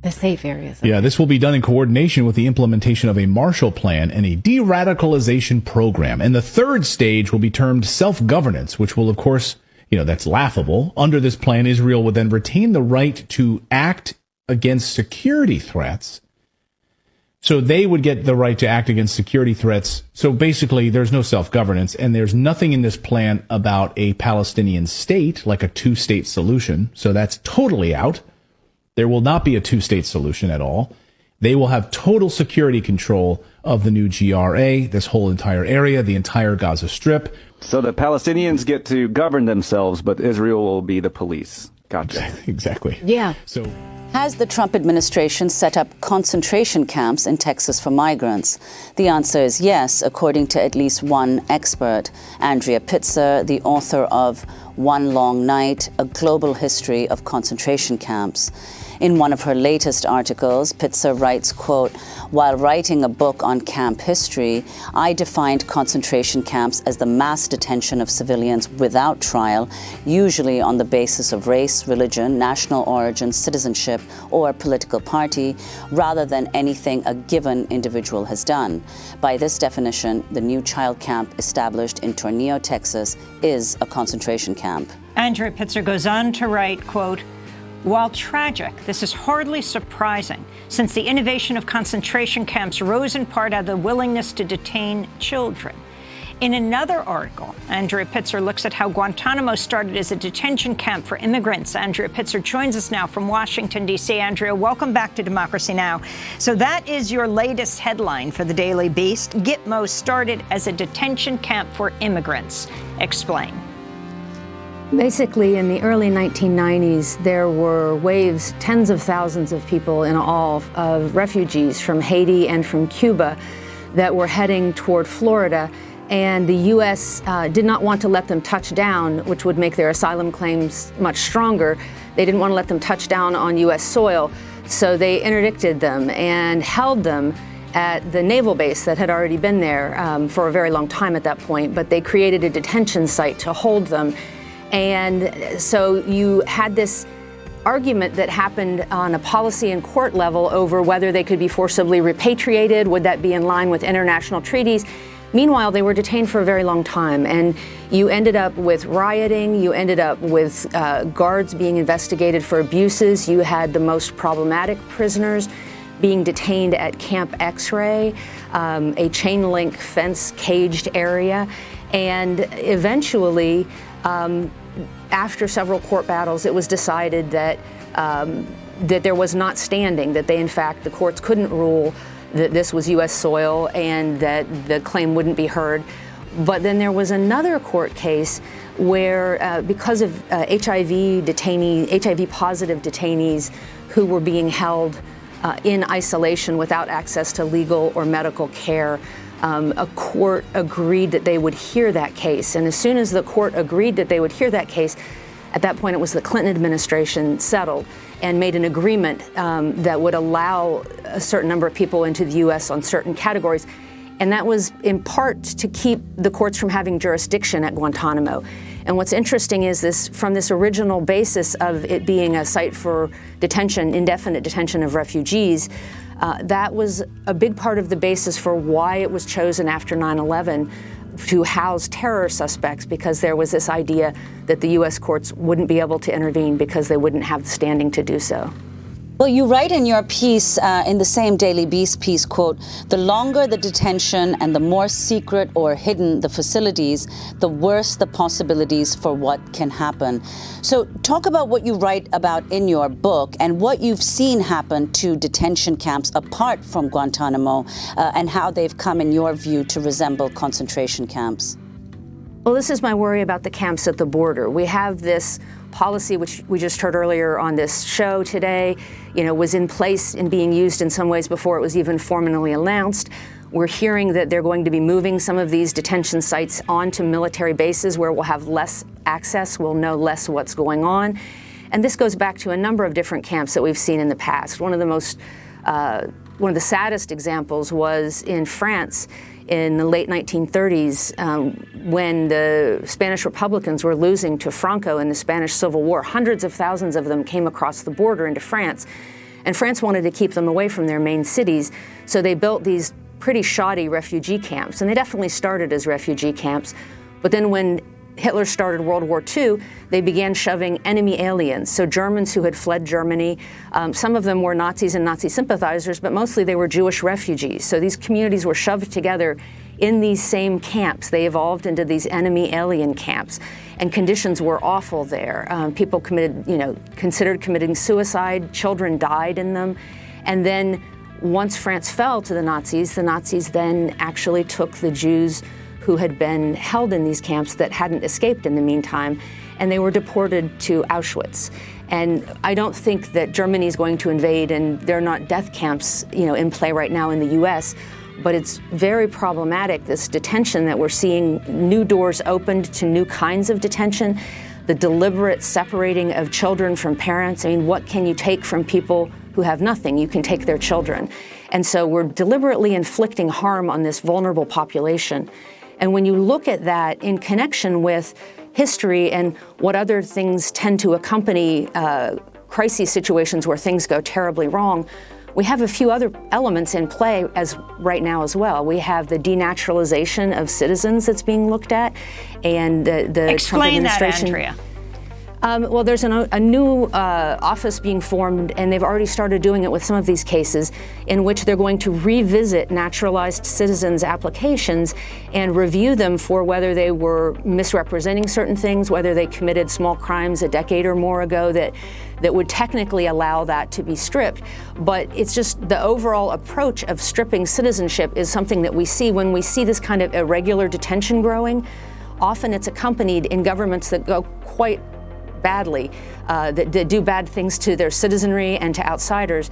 The safe areas. Okay. Yeah, this will be done in coordination with the implementation of a Marshall Plan and a de-radicalization program. And the third stage will be termed self-governance, which will, of course, that's laughable. Under this plan, Israel would then retain the right to act against security threats. So they would get the right to act against security threats. So basically, there's no self-governance, and there's nothing in this plan about a Palestinian state, like a two-state solution. So that's totally out. There will not be a two-state solution at all. They will have total security control of the new GRA, this whole entire area, the entire Gaza Strip. So the Palestinians get to govern themselves, but Israel will be the police. Gotcha. Exactly. Yeah. So, has the Trump administration set up concentration camps in Texas for migrants? The answer is yes, according to at least one expert. Andrea Pitzer, the author of One Long Night, A Global History of Concentration Camps. In one of her latest articles, Pitzer writes, quote, "While writing a book on camp history, I defined concentration camps as the mass detention of civilians without trial, usually on the basis of race, religion, national origin, citizenship, or political party, rather than anything a given individual has done. By this definition, the new child camp established in Tornillo, Texas, is a concentration camp." Andrea Pitzer goes on to write, quote, "While tragic, this is hardly surprising, since the innovation of concentration camps rose in part out of the willingness to detain children." In another article, Andrea Pitzer looks at how Guantanamo started as a detention camp for immigrants. Andrea Pitzer joins us now from Washington, D.C. Andrea, welcome back to Democracy Now! So that is your latest headline for the Daily Beast. Gitmo started as a detention camp for immigrants. Explain. Basically, in the early 1990s, there were waves, tens of thousands of people in all, of refugees from Haiti and from Cuba that were heading toward Florida. And the U.S. Did not want to let them touch down, which would make their asylum claims much stronger. They didn't want to let them touch down on U.S. soil. So they interdicted them and held them at the naval base that had already been there for a very long time at that point. But they created a detention site to hold them. And so you had this argument that happened on a policy and court level over whether they could be forcibly repatriated. Would that be in line with international treaties? Meanwhile, they were detained for a very long time, and you ended up with rioting, you ended up with guards being investigated for abuses, you had the most problematic prisoners being detained at Camp X-Ray, a chain-link fence caged area, and eventually, after several court battles, it was decided that that there was not standing, that the courts couldn't rule that this was U.S. soil and that the claim wouldn't be heard. But then there was another court case where, because of HIV positive detainees who were being held in isolation without access to legal or medical care, a court agreed that they would hear that case. And as soon as the court agreed that they would hear that case, at that point it was the Clinton administration settled and made an agreement that would allow a certain number of people into the U.S. on certain categories. And that was in part to keep the courts from having jurisdiction at Guantanamo. And what's interesting is this, from this original basis of it being a site for detention, indefinite detention of refugees, that was a big part of the basis for why it was chosen after 9/11 to house terror suspects, because there was this idea that the U.S. courts wouldn't be able to intervene because they wouldn't have the standing to do so. Well, you write in your piece, in the same Daily Beast piece, quote, "The longer the detention and the more secret or hidden the facilities, the worse the possibilities for what can happen." So talk about what you write about in your book and what you've seen happen to detention camps apart from Guantanamo, and how they've come, in your view, to resemble concentration camps. Well, this is my worry about the camps at the border. We have this policy, which we just heard earlier on this show today, was in place and being used in some ways before it was even formally announced. We're hearing that they're going to be moving some of these detention sites onto military bases where we'll have less access, we'll know less what's going on. And this goes back to a number of different camps that we've seen in the past. One of the saddest examples was in France in the late 1930s, when the Spanish Republicans were losing to Franco in the Spanish Civil War. Hundreds of thousands of them came across the border into France, and France wanted to keep them away from their main cities, so they built these pretty shoddy refugee camps, and they definitely started as refugee camps. But then when Hitler started World War II, they began shoving enemy aliens, so Germans who had fled Germany. Some of them were Nazis and Nazi sympathizers, but mostly they were Jewish refugees. So these communities were shoved together in these same camps. They evolved into these enemy alien camps, and conditions were awful there. People considered committing suicide. Children died in them. And then once France fell to the Nazis then actually took the Jews who had been held in these camps that hadn't escaped in the meantime, and they were deported to Auschwitz. And I don't think that Germany is going to invade, and there are not death camps, in play right now in the U.S., but it's very problematic, this detention that we're seeing, new doors opened to new kinds of detention, the deliberate separating of children from parents. I mean, what can you take from people who have nothing? You can take their children. And so we're deliberately inflicting harm on this vulnerable population. And when you look at that in connection with history and what other things tend to accompany crisis situations where things go terribly wrong, we have a few other elements in play right now as well. We have the denaturalization of citizens that's being looked at, and the Explain Trump administration. that, Andrea. Well, there's a new office being formed, and they've already started doing it with some of these cases, in which they're going to revisit naturalized citizens' applications and review them for whether they were misrepresenting certain things, whether they committed small crimes a decade or more ago that would technically allow that to be stripped. But it's just the overall approach of stripping citizenship is something that we see when we see this kind of irregular detention growing. Often it's accompanied in governments that go quite badly, that do bad things to their citizenry and to outsiders.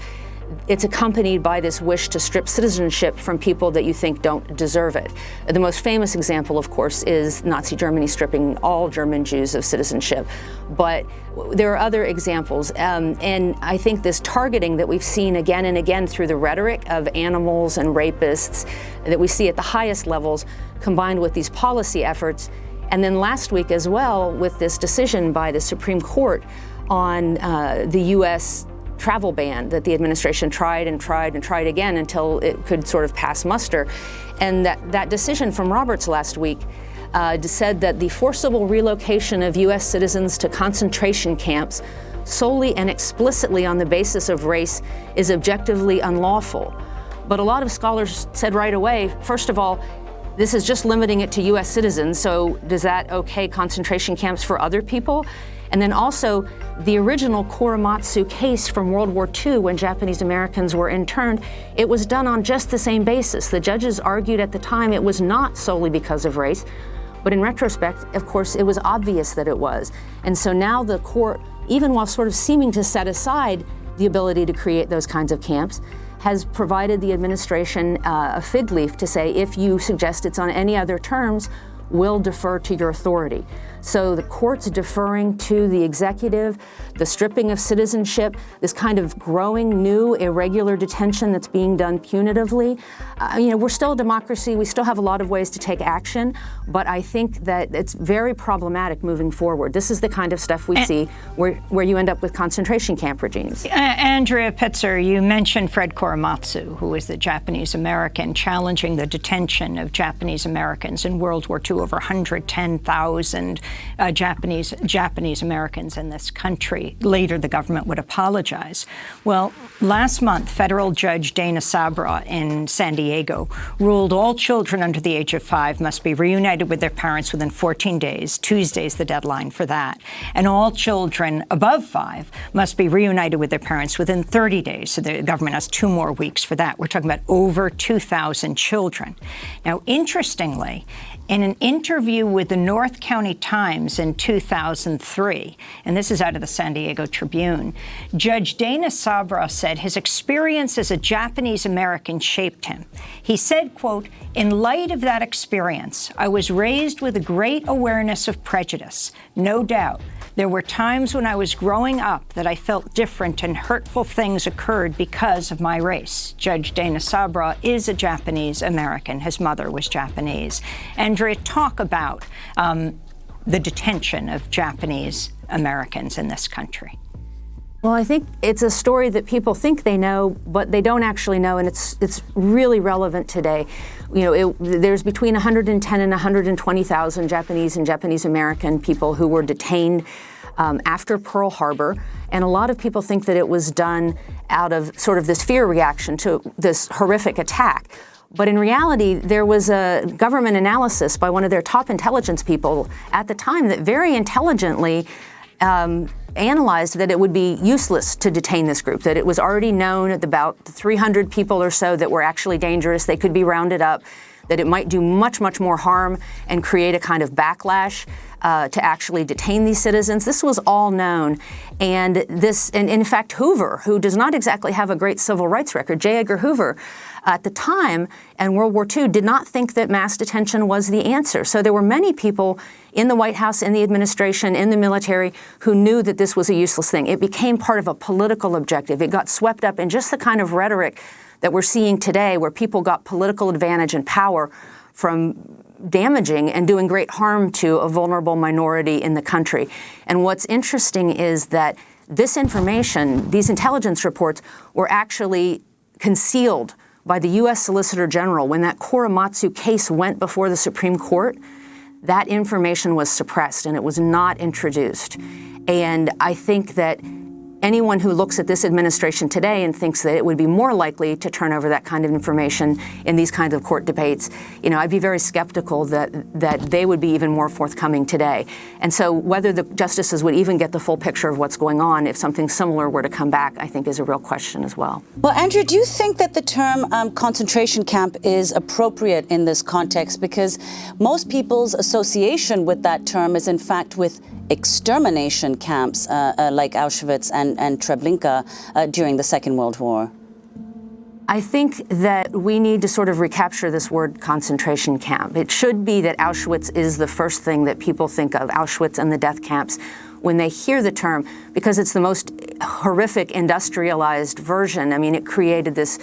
It's accompanied by this wish to strip citizenship from people that you think don't deserve it. The most famous example, of course, is Nazi Germany stripping all German Jews of citizenship. But there are other examples. And I think this targeting that we've seen again and again through the rhetoric of animals and rapists that we see at the highest levels, combined with these policy efforts. And then last week as well, with this decision by the Supreme Court on the U.S. travel ban that the administration tried and tried and tried again until it could sort of pass muster. And that decision from Roberts last week said that the forcible relocation of U.S. citizens to concentration camps solely and explicitly on the basis of race is objectively unlawful. But a lot of scholars said right away, first of all, this is just limiting it to U.S. citizens, so does that okay concentration camps for other people? And then also, the original Korematsu case from World War II, when Japanese Americans were interned, it was done on just the same basis. The judges argued at the time it was not solely because of race, but in retrospect, of course, it was obvious that it was. And so now the court, even while sort of seeming to set aside the ability to create those kinds of camps, has provided the administration a fig leaf to say, if you suggest it's on any other terms, we'll defer to your authority. So the court's deferring to the executive, the stripping of citizenship, this kind of growing new irregular detention that's being done punitively. We're still a democracy. We still have a lot of ways to take action, but I think that it's very problematic moving forward. This is the kind of stuff we see where you end up with concentration camp regimes. Andrea Pitzer, you mentioned Fred Korematsu, who was the Japanese American challenging the detention of Japanese Americans in World War II, over 110,000 Japanese Americans in this country. Later, the government would apologize. Well, last month, federal judge Dana Sabra in San Diego ruled all children under the age of 5 must be reunited with their parents within 14 days. Tuesday's the deadline for that. And all children above 5 must be reunited with their parents within 30 days. So the government has 2 more weeks for that. We're talking about over 2,000 children. Now, interestingly, in an interview with the North County Times in 2003, and this is out of the San Diego Tribune, Judge Dana Sabra said his experience as a Japanese American shaped him. He said, quote, "In light of that experience, I was raised with a great awareness of prejudice. No doubt, there were times when I was growing up that I felt different and hurtful things occurred because of my race." Judge Dana Sabra is a Japanese American. His mother was Japanese. Andrea, talk about the detention of Japanese Americans in this country. Well, I think it's a story that people think they know, but they don't actually know, and it's really relevant today. There's between 110 and 120,000 Japanese and Japanese American people who were detained after Pearl Harbor, and a lot of people think that it was done out of sort of this fear reaction to this horrific attack. But in reality, there was a government analysis by one of their top intelligence people at the time that very intelligently analyzed that it would be useless to detain this group, that it was already known at about 300 people or so that were actually dangerous. They could be rounded up, that it might do much, much more harm and create a kind of backlash to actually detain these citizens. This was all known. And in fact, Hoover, who does not exactly have a great civil rights record, J. Edgar Hoover, at the time in World War II did not think that mass detention was the answer. So there were many people in the White House, in the administration, in the military, who knew that this was a useless thing. It became part of a political objective. It got swept up in just the kind of rhetoric that we're seeing today, where people got political advantage and power from damaging and doing great harm to a vulnerable minority in the country. And what's interesting is that this information, these intelligence reports, were actually concealed by the U.S. Solicitor General. When that Korematsu case went before the Supreme Court, that information was suppressed and it was not introduced. And I think that anyone who looks at this administration today and thinks that it would be more likely to turn over that kind of information in these kinds of court debates, I'd be very skeptical that they would be even more forthcoming today. And so whether the justices would even get the full picture of what's going on if something similar were to come back, I think is a real question as well. Well, Andrea, do you think that the term concentration camp is appropriate in this context? Because most people's association with that term is in fact with extermination camps like Auschwitz and Treblinka during the Second World War. I think that we need to sort of recapture this word concentration camp. It should be that Auschwitz is the first thing that people think of, Auschwitz and the death camps, when they hear the term, because it's the most horrific industrialized version. I mean, it created this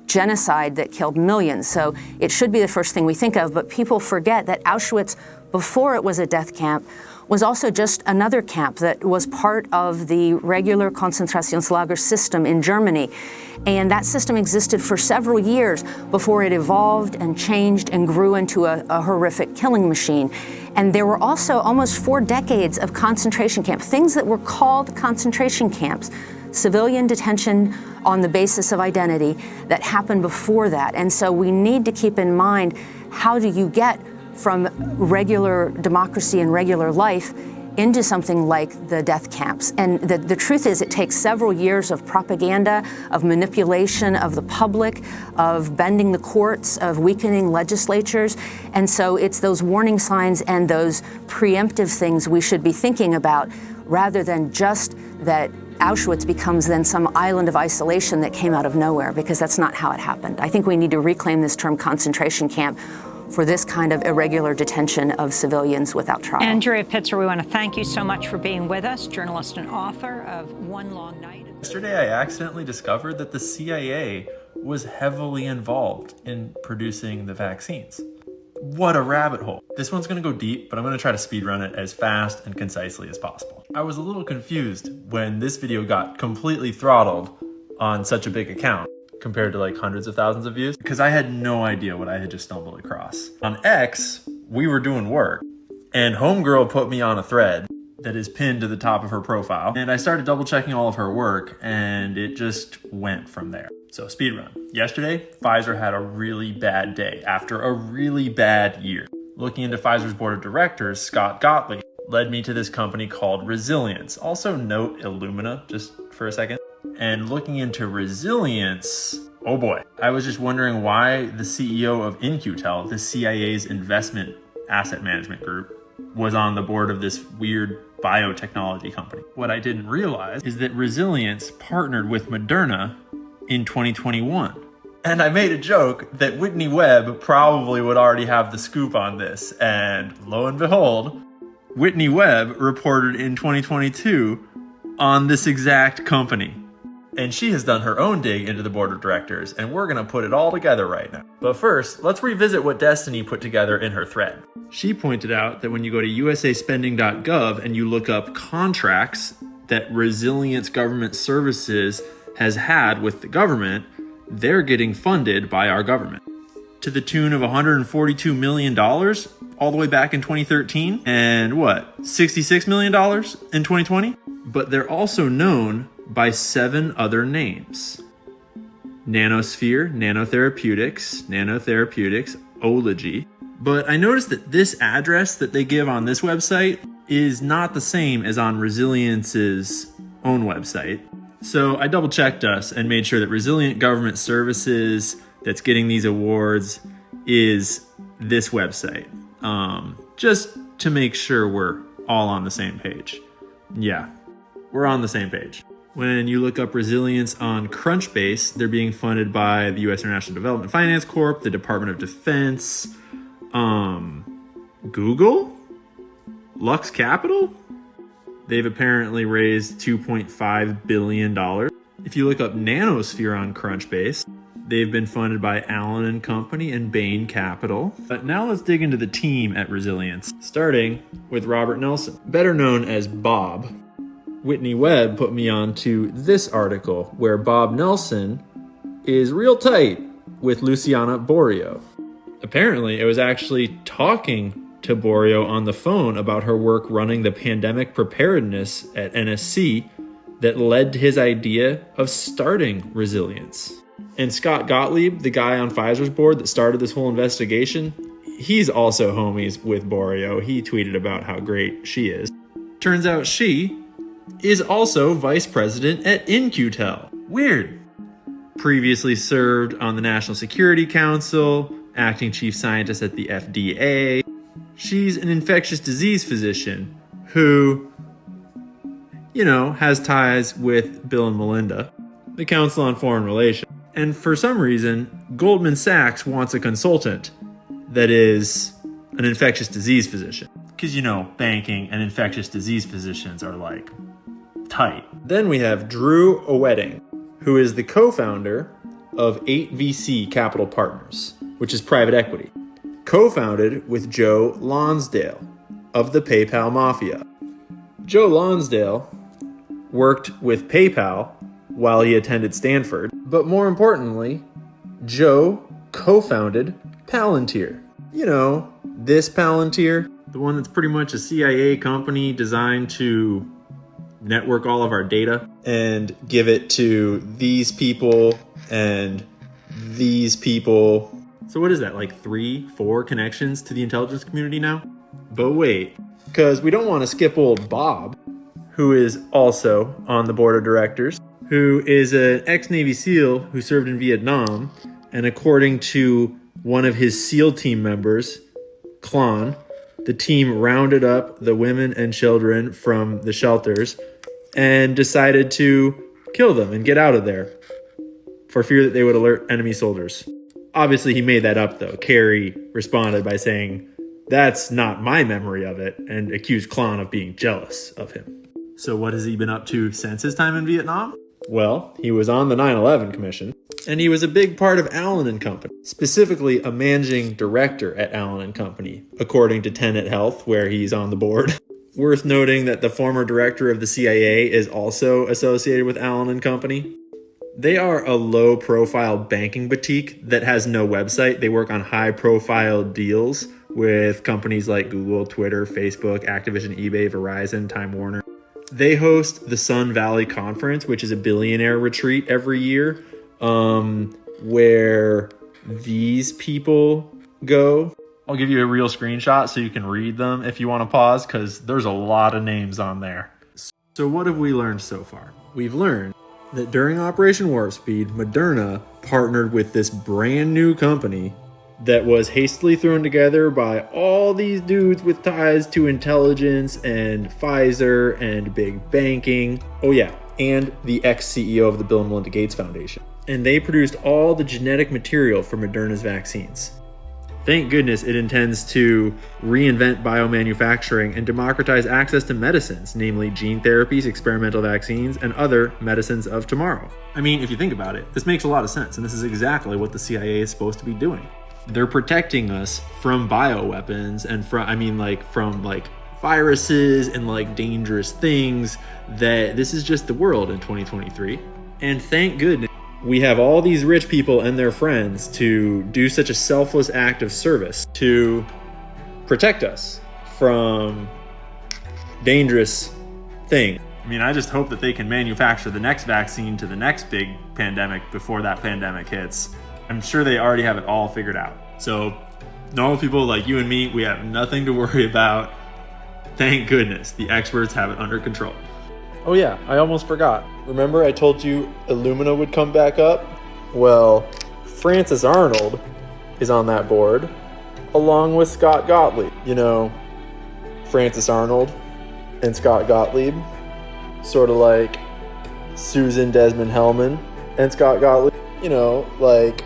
genocide that killed millions. So it should be the first thing we think of, but people forget that Auschwitz, before it was a death camp, was also just another camp that was part of the regular Konzentrationslager system in Germany. And that system existed for several years before it evolved and changed and grew into a horrific killing machine. And there were also almost 4 decades of concentration camps, things that were called concentration camps, civilian detention on the basis of identity that happened before that. And so we need to keep in mind, how do you get from regular democracy and regular life into something like the death camps? And the truth is, it takes several years of propaganda, of manipulation of the public, of bending the courts, of weakening legislatures. And so it's those warning signs and those preemptive things we should be thinking about, rather than just that Auschwitz becomes then some island of isolation that came out of nowhere, because that's not how it happened. I think we need to reclaim this term concentration camp for this kind of irregular detention of civilians without trial. Andrea Pitzer, we want to thank you so much for being with us, journalist and author of One Long Night. Yesterday, I accidentally discovered that the CIA was heavily involved in producing the vaccines. What a rabbit hole. This one's going to go deep, but I'm going to try to speedrun it as fast and concisely as possible. I was a little confused when this video got completely throttled on such a big account, compared to like hundreds of thousands of views, because I had no idea what I had just stumbled across. On X, we were doing work, and Homegirl put me on a thread that is pinned to the top of her profile, and I started double checking all of her work, and it just went from there. So speedrun. Yesterday, Pfizer had a really bad day after a really bad year. Looking into Pfizer's board of directors, Scott Gottlieb led me to this company called Resilience. Also note Illumina, just for a second. And looking into Resilience, oh boy, I was just wondering why the CEO of In-Q-Tel, the CIA's investment asset management group, was on the board of this weird biotechnology company. What I didn't realize is that Resilience partnered with Moderna in 2021. And I made a joke that Whitney Webb probably would already have the scoop on this. And lo and behold, Whitney Webb reported in 2022 on this exact company. And she has done her own dig into the board of directors, and we're gonna put it all together right now. But first, let's revisit what Destiny put together in her thread. She pointed out that when you go to usaspending.gov and you look up contracts that Resilience Government Services has had with the government, they're getting funded by our government to the tune of $142 million all the way back in 2013, and what, $66 million in 2020? But they're also known by 7 other names: Nanosphere, Nanotherapeutics, Ology. But I noticed that this address that they give on this website is not the same as on Resilience's own website. So I double checked us and made sure that Resilient Government Services that's getting these awards is this website. Just to make sure we're all on the same page. Yeah, we're on the same page. When you look up Resilience on Crunchbase, they're being funded by the U.S. International Development Finance Corp., the Department of Defense, Google, Lux Capital. They've apparently raised $2.5 billion. If you look up Nanosphere on Crunchbase, they've been funded by Allen & Company and Bain Capital. But now let's dig into the team at Resilience, starting with Robert Nelson, better known as Bob. Whitney Webb put me on to this article where Bob Nelson is real tight with Luciana Borio. Apparently, it was actually talking to Borio on the phone about her work running the pandemic preparedness at NSC that led to his idea of starting Resilience. And Scott Gottlieb, the guy on Pfizer's board that started this whole investigation, he's also homies with Borio. He tweeted about how great she is. Turns out she is also vice president at In-Q-Tel. Weird. Previously served on the National Security Council, acting chief scientist at the FDA. She's an infectious disease physician who, has ties with Bill and Melinda, the Council on Foreign Relations. And for some reason, Goldman Sachs wants a consultant that is an infectious disease physician. Because, banking and infectious disease physicians are like tight. Then we have Drew Owetting, who is the co-founder of 8VC Capital Partners, which is private equity, co-founded with Joe Lonsdale of the PayPal mafia. Joe Lonsdale worked with PayPal while he attended Stanford, but more importantly, Joe co-founded Palantir. You know, this Palantir, the one that's pretty much a CIA company designed to network all of our data and give it to these people and these people. So what is that, like 3-4 connections to the intelligence community now? But wait, because we don't want to skip old Bob, who is also on the board of directors, who is an ex-Navy SEAL who served in Vietnam, and according to one of his SEAL team members, Klon, the team rounded up the women and children from the shelters and decided to kill them and get out of there for fear that they would alert enemy soldiers. Obviously, he made that up, though. Kerry responded by saying, "That's not my memory of it," and accused Klon of being jealous of him. So what has he been up to since his time in Vietnam? Well, he was on the 9/11 Commission, and he was a big part of Allen & Company, specifically a managing director at Allen & Company, according to Tenet Health, where he's on the board. Worth noting that the former director of the CIA is also associated with Allen & Company. They are a low-profile banking boutique that has no website. They work on high-profile deals with companies like Google, Twitter, Facebook, Activision, eBay, Verizon, Time Warner. They host the Sun Valley Conference, which is a billionaire retreat every year, where these people go. I'll give you a real screenshot so you can read them if you want to pause, because there's a lot of names on there. So what have we learned so far? We've learned that during Operation Warp Speed, Moderna partnered with this brand new company that was hastily thrown together by all these dudes with ties to intelligence and Pfizer and big banking. Oh yeah, and the ex-CEO of the Bill and Melinda Gates Foundation. And they produced all the genetic material for Moderna's vaccines. Thank goodness it intends to reinvent biomanufacturing and democratize access to medicines, namely gene therapies, experimental vaccines, and other medicines of tomorrow. I mean, if you think about it, this makes a lot of sense, and this is exactly what the CIA is supposed to be doing. They're protecting us from bioweapons and from viruses and dangerous things. That this is just the world in 2023. And thank goodness we have all these rich people and their friends to do such a selfless act of service to protect us from dangerous things. I mean, I just hope that they can manufacture the next vaccine to the next big pandemic before that pandemic hits. I'm sure they already have it all figured out. So normal people like you and me, we have nothing to worry about. Thank goodness the experts have it under control. Oh yeah, I almost forgot. Remember I told you Illumina would come back up? Well, Francis Arnold is on that board, along with Scott Gottlieb. You know, Francis Arnold and Scott Gottlieb, sort of like Susan Desmond-Hellmann and Scott Gottlieb. You know, like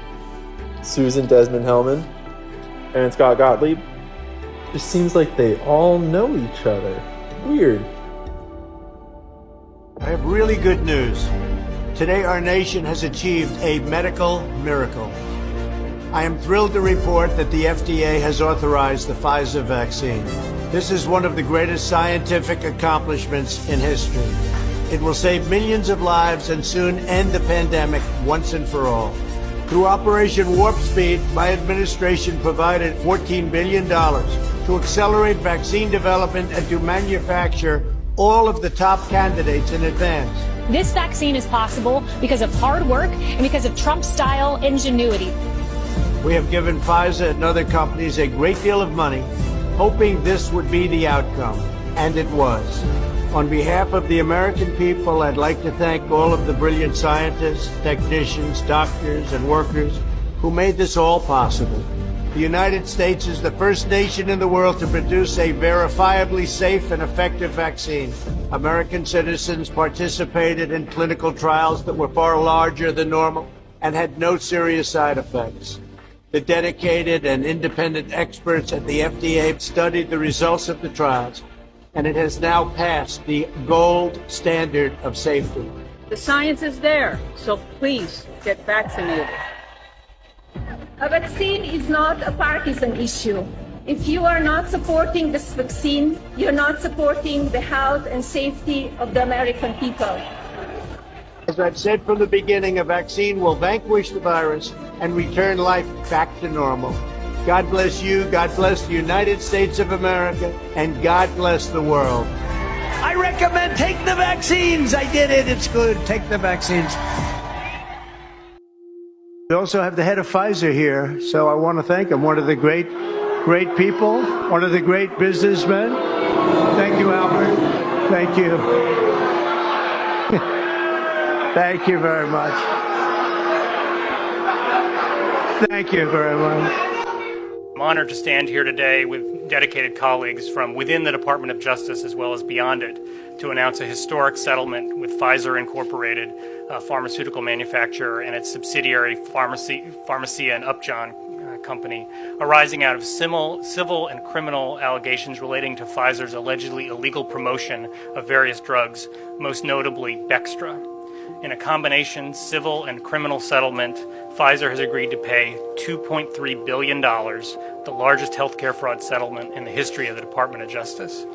Susan Desmond-Hellmann and Scott Gottlieb. It seems like they all know each other. Weird. I have really good news. Today our nation has achieved a medical miracle. I am thrilled to report that the FDA has authorized the Pfizer vaccine. This is one of the greatest scientific accomplishments in history. It will save millions of lives and soon end the pandemic once and for all. Through Operation Warp Speed, my administration provided $14 billion to accelerate vaccine development and to manufacture all of the top candidates in advance. This vaccine is possible because of hard work and because of Trump-style ingenuity. We have given Pfizer and other companies a great deal of money, hoping this would be the outcome, and it was. On behalf of the American people, I'd like to thank all of the brilliant scientists, technicians, doctors, and workers who made this all possible. The United States is the first nation in the world to produce a verifiably safe and effective vaccine. American citizens participated in clinical trials that were far larger than normal and had no serious side effects. The dedicated and independent experts at the FDA studied the results of the trials, and it has now passed the gold standard of safety. The science is there, so please get vaccinated. A vaccine is not a partisan issue. If you are not supporting this vaccine, you're not supporting the health and safety of the American people. As I've said from the beginning, a vaccine will vanquish the virus and return life back to normal. God bless you, God bless the United States of America, and God bless the world. I recommend take the vaccines. I did it. It's good. Take the vaccines. We also have the head of Pfizer here, so I want to thank him. One of the great people, one of the great businessmen. Thank you, Albert. Thank you. Thank you very much. Thank you very much. I'm honored to stand here today with dedicated colleagues from within the Department of Justice as well as beyond it to announce a historic settlement with Pfizer Incorporated, a pharmaceutical manufacturer, and its subsidiary Pharmacia and Upjohn company, arising out of civil and criminal allegations relating to Pfizer's allegedly illegal promotion of various drugs, most notably Bextra. In a combination civil and criminal settlement, Pfizer has agreed to pay $2.3 billion, the largest healthcare fraud settlement in the history of the Department of Justice.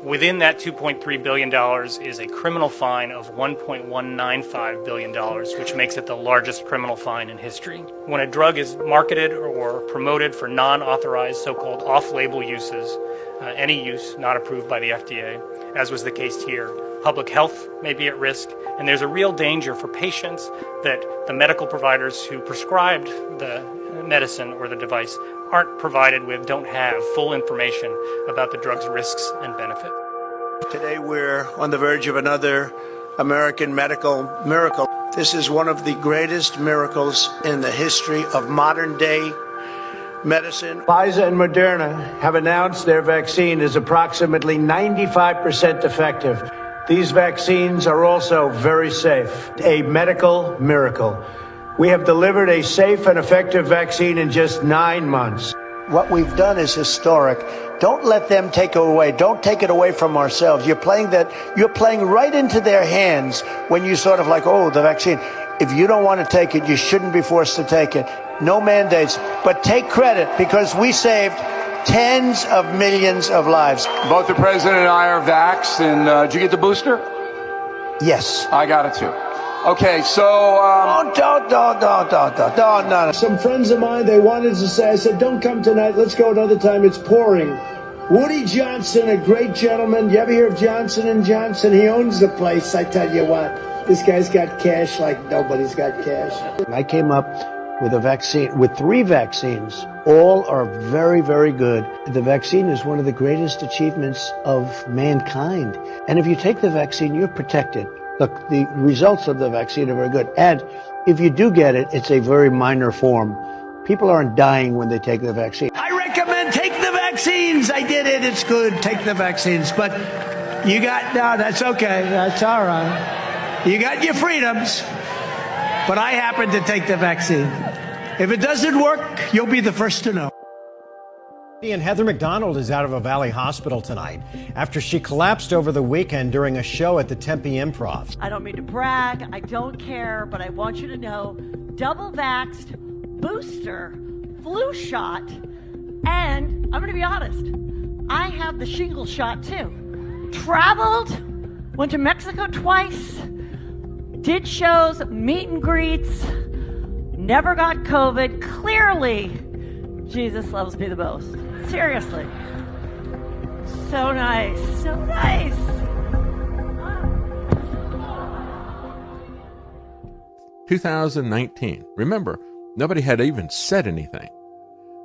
Within that $2.3 billion is a criminal fine of $1.195 billion, which makes it the largest criminal fine in history. When a drug is marketed or promoted for non-authorized so-called off-label uses, any use not approved by the FDA, as was the case here, public health may be at risk, and there's a real danger for patients that the medical providers who prescribed the medicine or the device aren't provided with, don't have full information about the drug's risks and benefits. Today we're on the verge of another American medical miracle. This is one of the greatest miracles in the history of modern day medicine. Pfizer and Moderna have announced their vaccine is approximately 95% effective. These vaccines are also very safe, a medical miracle. We have delivered a safe and effective vaccine in just 9 months. What we've done is historic. Don't let them take it away. Don't take it away from ourselves. You're playing right into their hands when you sort of like, oh, the vaccine. If you don't want to take it, you shouldn't be forced to take it. No mandates, but take credit because we saved tens of millions of lives. Both the president and I are vaxxed, and did you get the booster? Yes. I got it too. Okay, so... No. Some friends of mine, they wanted to say, I said, don't come tonight, let's go another time, it's pouring. Woody Johnson, a great gentleman. You ever hear of Johnson & Johnson? He owns the place, I tell you what. This guy's got cash like nobody's got cash. I came up with a vaccine, with 3 vaccines. All are very, very good. The vaccine is one of the greatest achievements of mankind. And if you take the vaccine, you're protected. Look, the results of the vaccine are very good. And if you do get it, it's a very minor form. People aren't dying when they take the vaccine. I recommend take the vaccines. I did it. It's good. Take the vaccines. But no, that's okay. That's all right. You got your freedoms. But I happen to take the vaccine. If it doesn't work, you'll be the first to know. And Heather McDonald is out of a Valley hospital tonight after she collapsed over the weekend during a show at the Tempe Improv. I don't mean to brag, I don't care, but I want you to know, double vaxxed, booster, flu shot, and I'm going to be honest, I have the shingle shot too. Traveled, went to Mexico twice, did shows, meet and greets, never got COVID. Clearly, Jesus loves me the most. Seriously. So nice. So nice. 2019. Remember, nobody had even said anything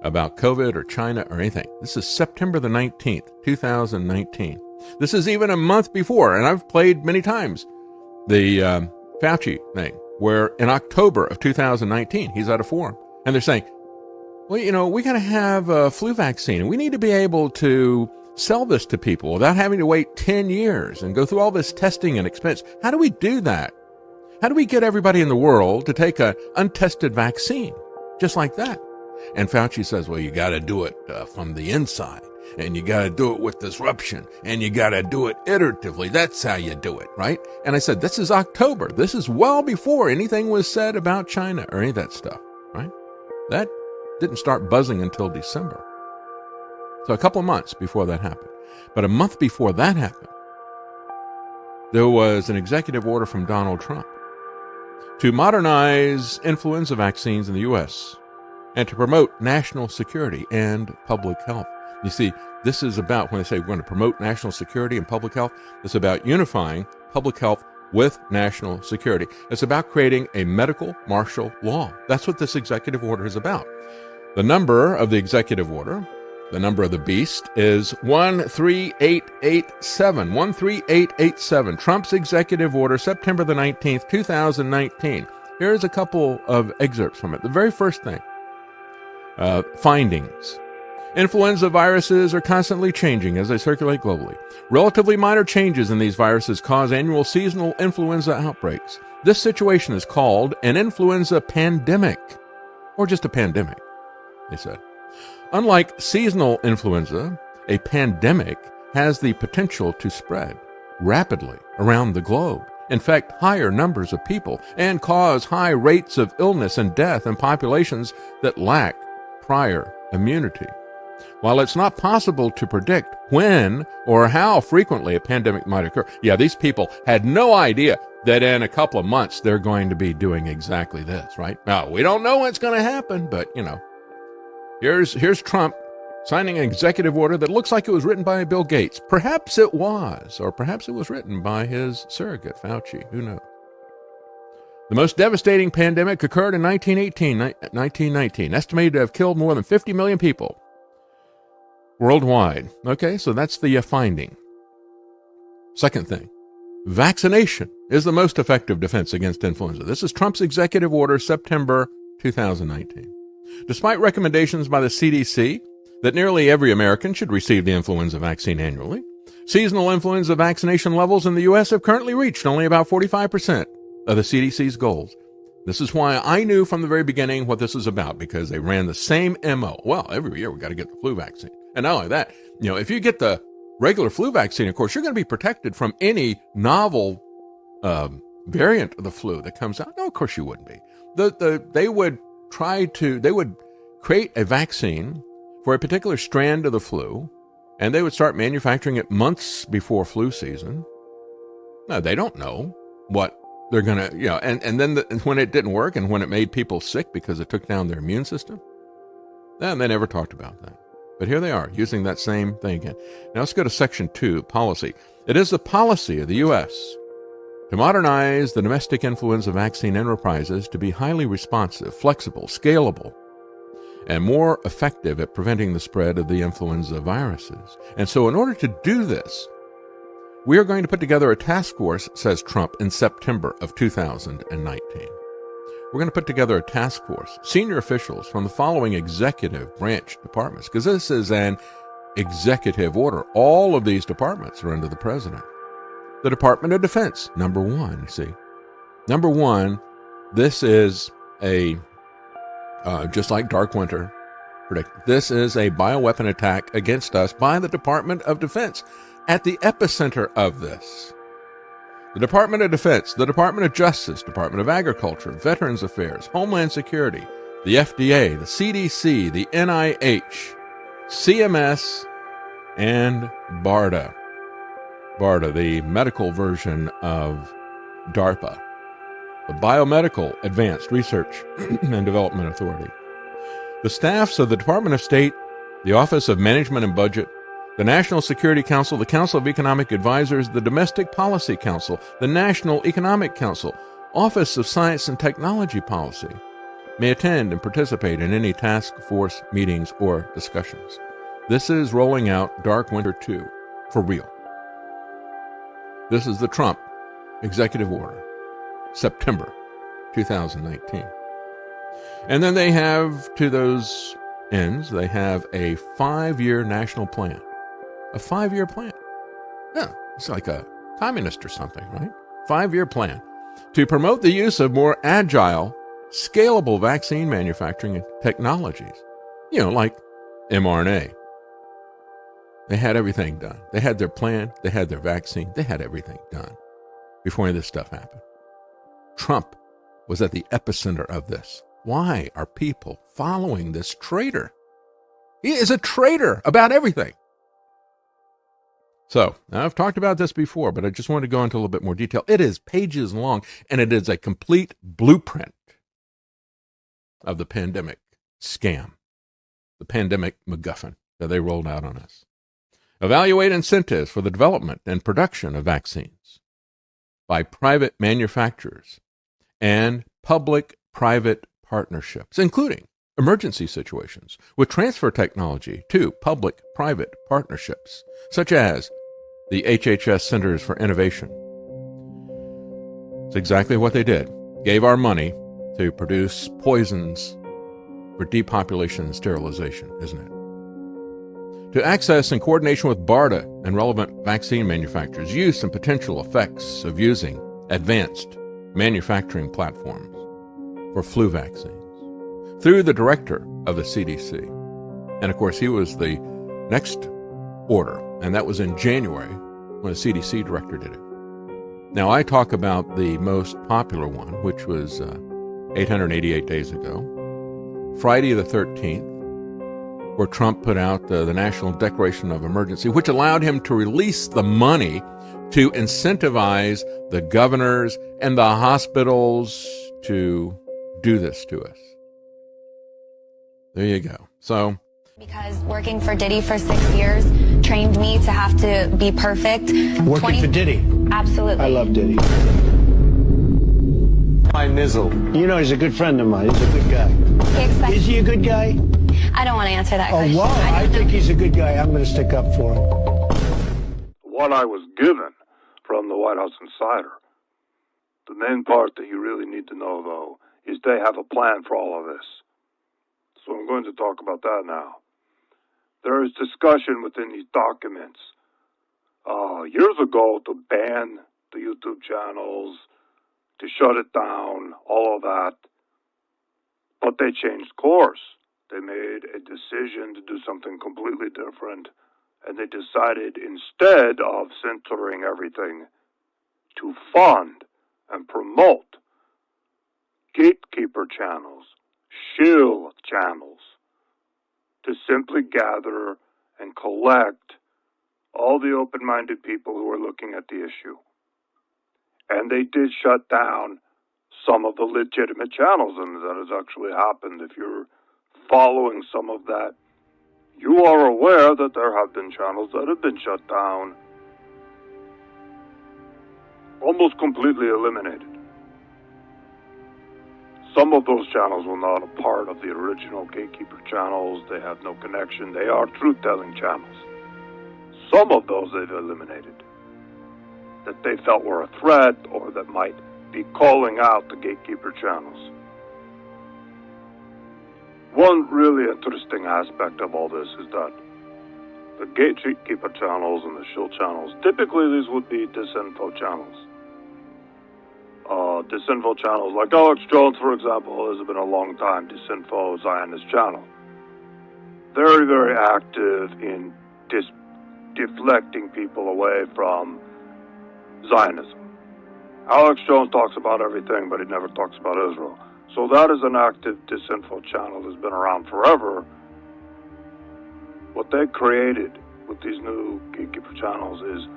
about COVID or China or anything. This is September the 19th, 2019. This is even a month before, and I've played many times the Fauci thing, where in October of 2019, he's at a forum, and they're saying, well, we got to have a flu vaccine. We need to be able to sell this to people without having to wait 10 years and go through all this testing and expense. How do we do that? How do we get everybody in the world to take an untested vaccine just like that? And Fauci says, well, you got to do it from the inside, and you got to do it with disruption, and you got to do it iteratively. That's how you do it, right? And I said, this is October. This is well before anything was said about China or any of that stuff, right? That didn't start buzzing until December. So a couple of months before that happened. But a month before that happened, there was an executive order from Donald Trump to modernize influenza vaccines in the U.S. and to promote national security and public health. You see, this is about, when they say we're going to promote national security and public health, it's about unifying public health with national security. It's about creating a medical martial law. That's what this executive order is about. The number of the executive order, the number of the beast, is 13887. 13887. Trump's executive order, September the 19th, 2019. Here's a couple of excerpts from it. The very first thing. Findings. Influenza viruses are constantly changing as they circulate globally. Relatively minor changes in these viruses cause annual seasonal influenza outbreaks. This situation is called an influenza pandemic, or just a pandemic, they said. Unlike seasonal influenza, a pandemic has the potential to spread rapidly around the globe, infect higher numbers of people, and cause high rates of illness and death in populations that lack prior immunity. While it's not possible to predict when or how frequently a pandemic might occur, these people had no idea that in a couple of months they're going to be doing exactly this, right? Now, we don't know when it's going to happen, but, here's Trump signing an executive order that looks like it was written by Bill Gates. Perhaps it was, or perhaps it was written by his surrogate, Fauci. Who knows? The most devastating pandemic occurred in 1919, estimated to have killed more than 50 million people worldwide. Okay, so that's the finding. Second thing, vaccination is the most effective defense against influenza. This is Trump's executive order, September 2019. Despite recommendations by the CDC that nearly every American should receive the influenza vaccine annually, seasonal influenza vaccination levels in the U.S. have currently reached only about 45% of the CDC's goals. This is why I knew from the very beginning what this is about, because they ran the same MO. Well, every year we got to get the flu vaccine. And not only that, if you get the regular flu vaccine, of course, you're going to be protected from any novel variant of the flu that comes out. No, of course you wouldn't be. They would create a vaccine for a particular strand of the flu, and they would start manufacturing it months before flu season. No, they don't know what they're going to, and then when it didn't work and when it made people sick because it took down their immune system, then they never talked about that. But here they are, using that same thing again. Now let's go to Section 2, policy. It is the policy of the U.S. to modernize the domestic influenza vaccine enterprises to be highly responsive, flexible, scalable, and more effective at preventing the spread of the influenza viruses. And so in order to do this, we are going to put together a task force, says Trump, in September of 2019. We're going to put together a task force, senior officials from the following executive branch departments, because this is an executive order. All of these departments are under the president. The Department of Defense, number one, Number one, this is just like Dark Winter predicted, this is a bioweapon attack against us by the Department of Defense. At the epicenter of this, the Department of Defense, the Department of Justice, Department of Agriculture, Veterans Affairs, Homeland Security, the FDA, the CDC, the NIH, CMS, and BARDA. BARDA, the medical version of DARPA, the Biomedical Advanced Research and Development Authority. The staffs of the Department of State, the Office of Management and Budget, the National Security Council, the Council of Economic Advisors, the Domestic Policy Council, the National Economic Council, Office of Science and Technology Policy, may attend and participate in any task force meetings or discussions. This is rolling out Dark Winter 2 for real. This is the Trump Executive Order, September 2019. And then they have, to those ends, they have a 5-year national plan. A 5-year plan. Yeah, it's like a communist or something, right? 5-year plan to promote the use of more agile, scalable vaccine manufacturing technologies. Like mRNA. They had everything done. They had their plan. They had their vaccine. They had everything done before any of this stuff happened. Trump was at the epicenter of this. Why are people following this traitor? He is a traitor about everything. So, now I've talked about this before, but I just want to go into a little bit more detail. It is pages long, and it is a complete blueprint of the pandemic scam, the pandemic MacGuffin that they rolled out on us. Evaluate incentives for the development and production of vaccines by private manufacturers and public-private partnerships, including emergency situations with transfer technology to public-private partnerships, such as the HHS Centers for Innovation. It's exactly what they did. Gave our money to produce poisons for depopulation and sterilization, isn't it? To access in coordination with BARDA and relevant vaccine manufacturers, use and potential effects of using advanced manufacturing platforms for flu vaccines through the director of the CDC. And of course, he was the next order, and that was in January when the CDC director did it. Now, I talk about the most popular one, which was 888 days ago, Friday the 13th, where Trump put out the National Declaration of Emergency, which allowed him to release the money to incentivize the governors and the hospitals to do this to us. There you go. So, because working for Diddy for 6 years trained me to have to be perfect. Working for Diddy? Absolutely. I love Diddy. Hi, Nizzle. You know, he's a good friend of mine. He's a good guy. Is he a good guy? I don't want to answer that question. Oh, wow. I think he's a good guy. I'm going to stick up for him. What I was given from the White House Insider, the main part that you really need to know, though, is they have a plan for all of this. So I'm going to talk about that now. There is discussion within these documents years ago to ban the YouTube channels, to shut it down, all of that. But they changed course. They made a decision to do something completely different, and they decided instead of censoring everything, to fund and promote gatekeeper channels, shill channels, to simply gather and collect all the open-minded people who are looking at the issue. And they did shut down some of the legitimate channels, and that has actually happened. If you're following some of that, you are aware that there have been channels that have been shut down, almost completely eliminated. Some of those channels were not a part of the original gatekeeper channels. They have no connection. They are truth-telling channels. Some of those they've eliminated that they felt were a threat or that might be calling out the gatekeeper channels. One really interesting aspect of all this is that the gatekeeper channels and the shill channels, typically these would be disinfo channels. Disinfo channels like Alex Jones, for example, has been a long time disinfo Zionist channel. Very, very active in deflecting people away from Zionism. Alex Jones talks about everything, but he never talks about Israel. So that is an active disinfo channel that's been around forever. What they created with these new gatekeeper channels is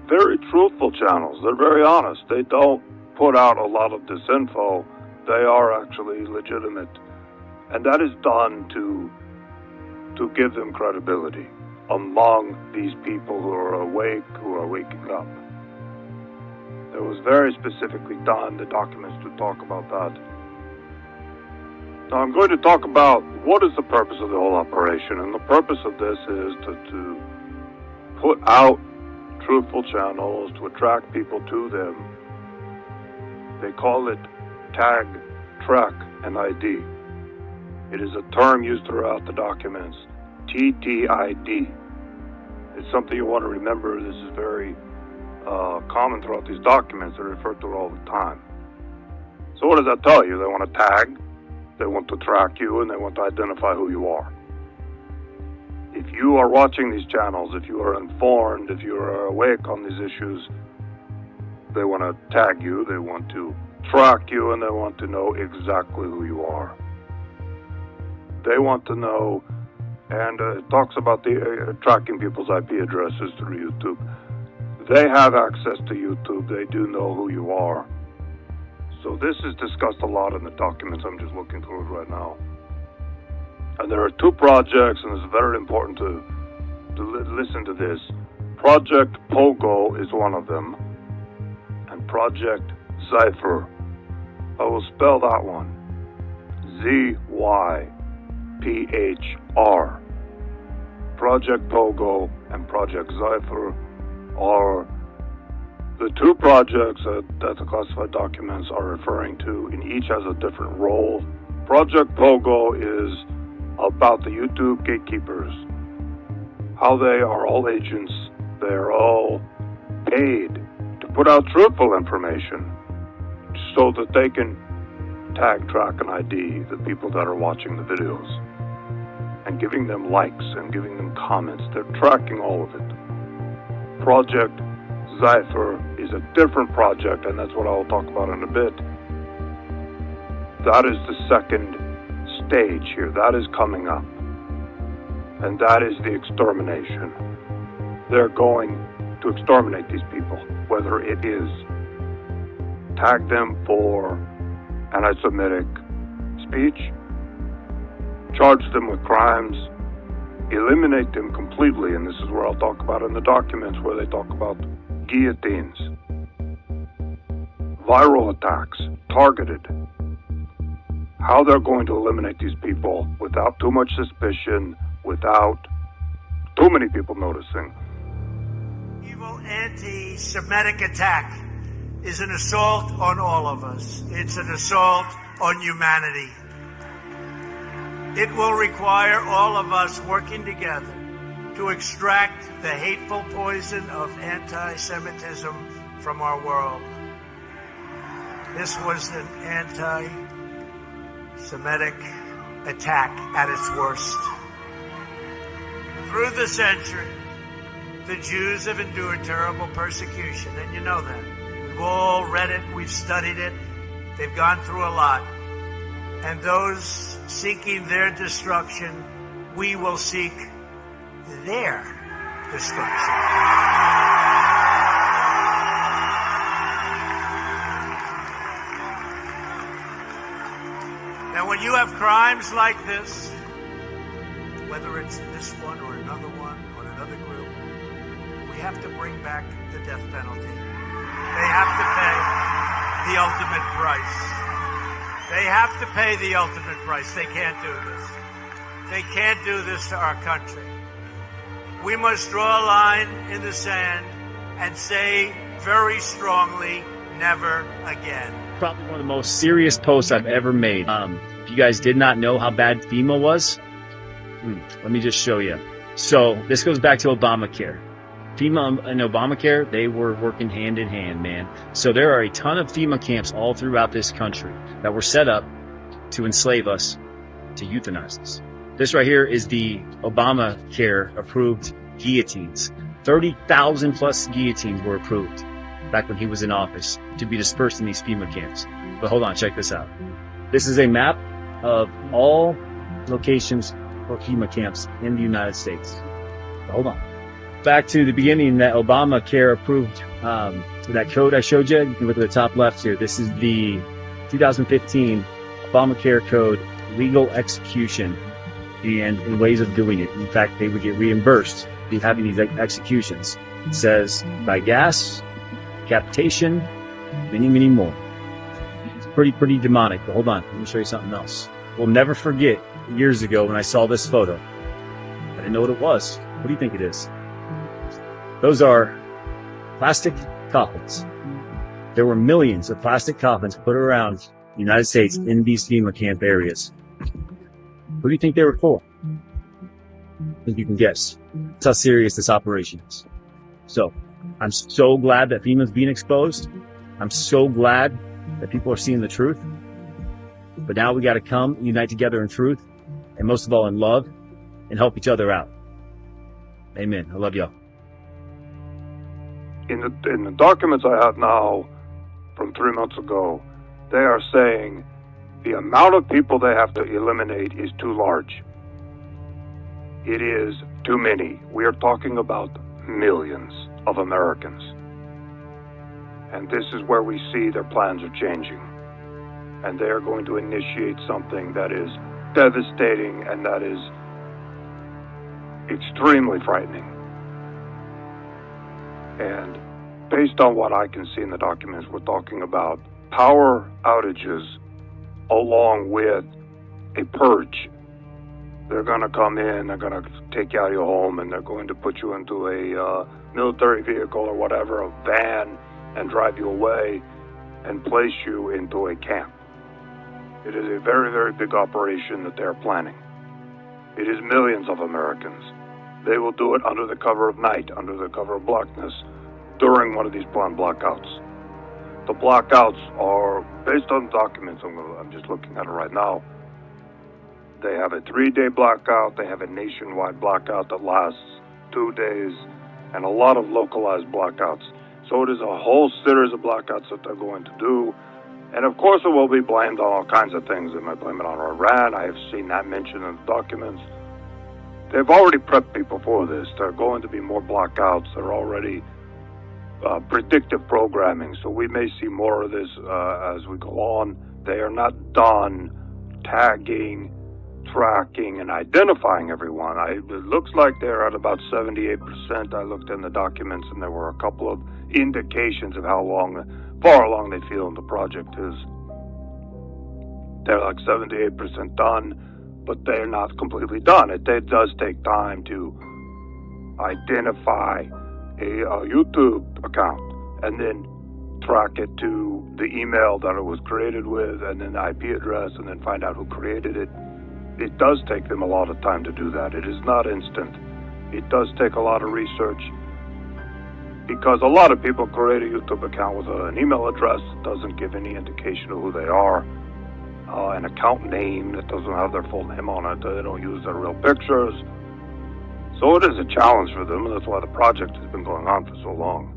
very truthful channels. They're very honest. They don't put out a lot of disinfo. They are actually legitimate. And that is done to give them credibility among these people who are awake, who are waking up. It was very specifically done, the documents to talk about that. Now I'm going to talk about what is the purpose of the whole operation, and the purpose of this is to put out truthful channels, to attract people to them. They call it tag, track, and ID. It is a term used throughout the documents, TTID. It's something you want to remember. This is very common throughout these documents. They're referred to it all the time. So what does that tell you? They want to tag, they want to track you, and they want to identify who you are. If you are watching these channels, if you are informed, if you are awake on these issues, they want to tag you, they want to track you, and they want to know exactly who you are. They want to know and it talks about the tracking people's IP addresses through YouTube. They have access to YouTube. They do know who you are. So this is discussed a lot in the documents. I'm just looking through it right now. And there are two projects, and it's very important to listen to this. Project Pogo is one of them, and Project Zypher. I will spell that one. Z-Y-P-H-R. Project Pogo and Project Zypher are the two projects that the classified documents are referring to, and each has a different role. Project Pogo is about the YouTube gatekeepers, how they are all agents. They're all paid to put out truthful information so that they can tag, track, and ID the people that are watching the videos and giving them likes and giving them comments. They're tracking all of it. Project Zypher is a different project, and that's what I'll talk about in a bit. That is the second stage here. That is coming up. And that is the extermination. They're going to exterminate these people, whether it is tag them for anti-Semitic speech, charge them with crimes, eliminate them completely, and this is where I'll talk about in the documents where they talk about guillotines, viral attacks, targeted, how they're going to eliminate these people without too much suspicion, without too many people noticing. Evil anti-Semitic attack is an assault on all of us. It's an assault on humanity. It will require all of us working together to extract the hateful poison of anti-Semitism from our world. This was an anti-Semitic attack at its worst. Through the centuries, the Jews have endured terrible persecution, and you know that. We've all read it, we've studied it, they've gone through a lot. And those seeking their destruction, we will seek their destruction. Now, when you have crimes like this, whether it's this one or another one or another group, we have to bring back the death penalty. They have to pay the ultimate price. They have to pay the ultimate price. They can't do this. They can't do this to our country. We must draw a line in the sand and say very strongly, never again. Probably one of the most serious posts I've ever made. If you guys did not know how bad FEMA was, let me just show you. So this goes back to Obamacare. FEMA and Obamacare, they were working hand in hand, man. So there are a ton of FEMA camps all throughout this country that were set up to enslave us, to euthanize us. This right here is the Obamacare approved guillotines. 30,000 plus guillotines were approved back when he was in office to be dispersed in these FEMA camps. But hold on, check this out. This is a map of all locations for FEMA camps in the United States. But hold on. Back to the beginning, that Obamacare approved that code I showed you. You can look at the top left here. This is the 2015 Obamacare code, legal execution, and ways of doing it. In fact, they would get reimbursed for having these executions. It says by gas, capitation, many, many more. It's pretty demonic. But hold on, let me show you something else. We'll never forget years ago when I saw this photo. I didn't know what it was. What do you think it is? Those are plastic coffins. There were millions of plastic coffins put around the United States in these FEMA camp areas. Who do you think they were for? I think you can guess. That's how serious this operation is. So, I'm so glad that FEMA's being exposed. I'm so glad that people are seeing the truth. But now we got to come, unite together in truth, and most of all in love, and help each other out. Amen. I love y'all. In the documents I have now from 3 months ago, they are saying the amount of people they have to eliminate is too large. It is too many. We are talking about millions of Americans. And this is where we see their plans are changing. And they are going to initiate something that is devastating and that is extremely frightening. And based on what I can see in the documents, we're talking about power outages along with a purge. They're going to come in, they're going to take you out of your home, and they're going to put you into a military vehicle or whatever, a van, and drive you away and place you into a camp. It is a very, very big operation that they're planning. It is millions of Americans. They will do it under the cover of night, under the cover of blackness, during one of these planned blackouts. The blackouts are based on documents. I'm just looking at it right now. They have a 3-day blackout. They have a nationwide blackout that lasts 2 days, and a lot of localized blackouts. So it is a whole series of blackouts that they're going to do. And of course, it will be blamed on all kinds of things. They might blame it on Iran. I have seen that mentioned in the documents. They've already prepped people for this. There are going to be more blackouts. They're already predictive programming. So we may see more of this as we go on. They are not done tagging, tracking, and identifying everyone. It looks like they're at about 78%. I looked in the documents, and there were a couple of indications of how far along they feel the project is. They're like 78% done, but they're not completely done. It does take time to identify a YouTube account and then track it to the email that it was created with, and then the IP address, and then find out who created it. It does take them a lot of time to do that. It is not instant. It does take a lot of research, because a lot of people create a YouTube account with an email address that doesn't give any indication of who they are, an account name that doesn't have their full name on it. They don't use their real pictures. So it is a challenge for them, and that's why the project has been going on for so long.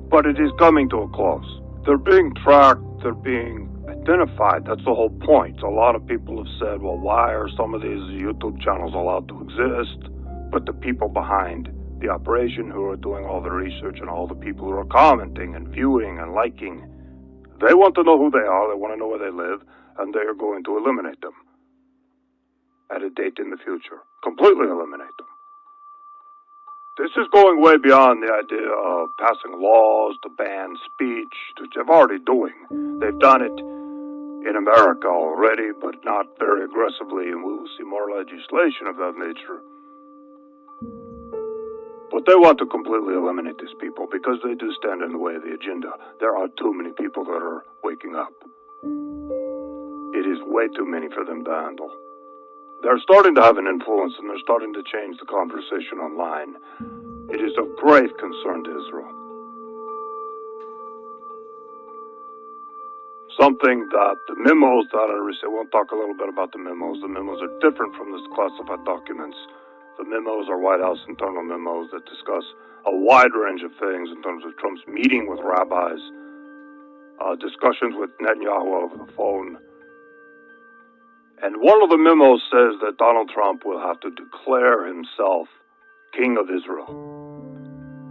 But it is coming to a close. They're being tracked, they're being identified. That's the whole point. A lot of people have said, well, why are some of these YouTube channels allowed to exist? But the people behind the operation who are doing all the research and all the people who are commenting and viewing and liking, they want to know who they are, they want to know where they live, and they are going to eliminate them at a date in the future. Completely eliminate them. This is going way beyond the idea of passing laws to ban speech, which they're already doing. They've done it in America already, but not very aggressively, and we will see more legislation of that nature. But they want to completely eliminate these people because they do stand in the way of the agenda. There are too many people that are waking up. It is way too many for them to handle. They're starting to have an influence, and they're starting to change the conversation online. It is of grave concern to Israel. Something that the memos that I received, we'll talk a little bit about the memos. The memos are different from the classified documents. The memos are White House internal memos that discuss a wide range of things in terms of Trump's meeting with rabbis, discussions with Netanyahu over the phone. And one of the memos says that Donald Trump will have to declare himself King of Israel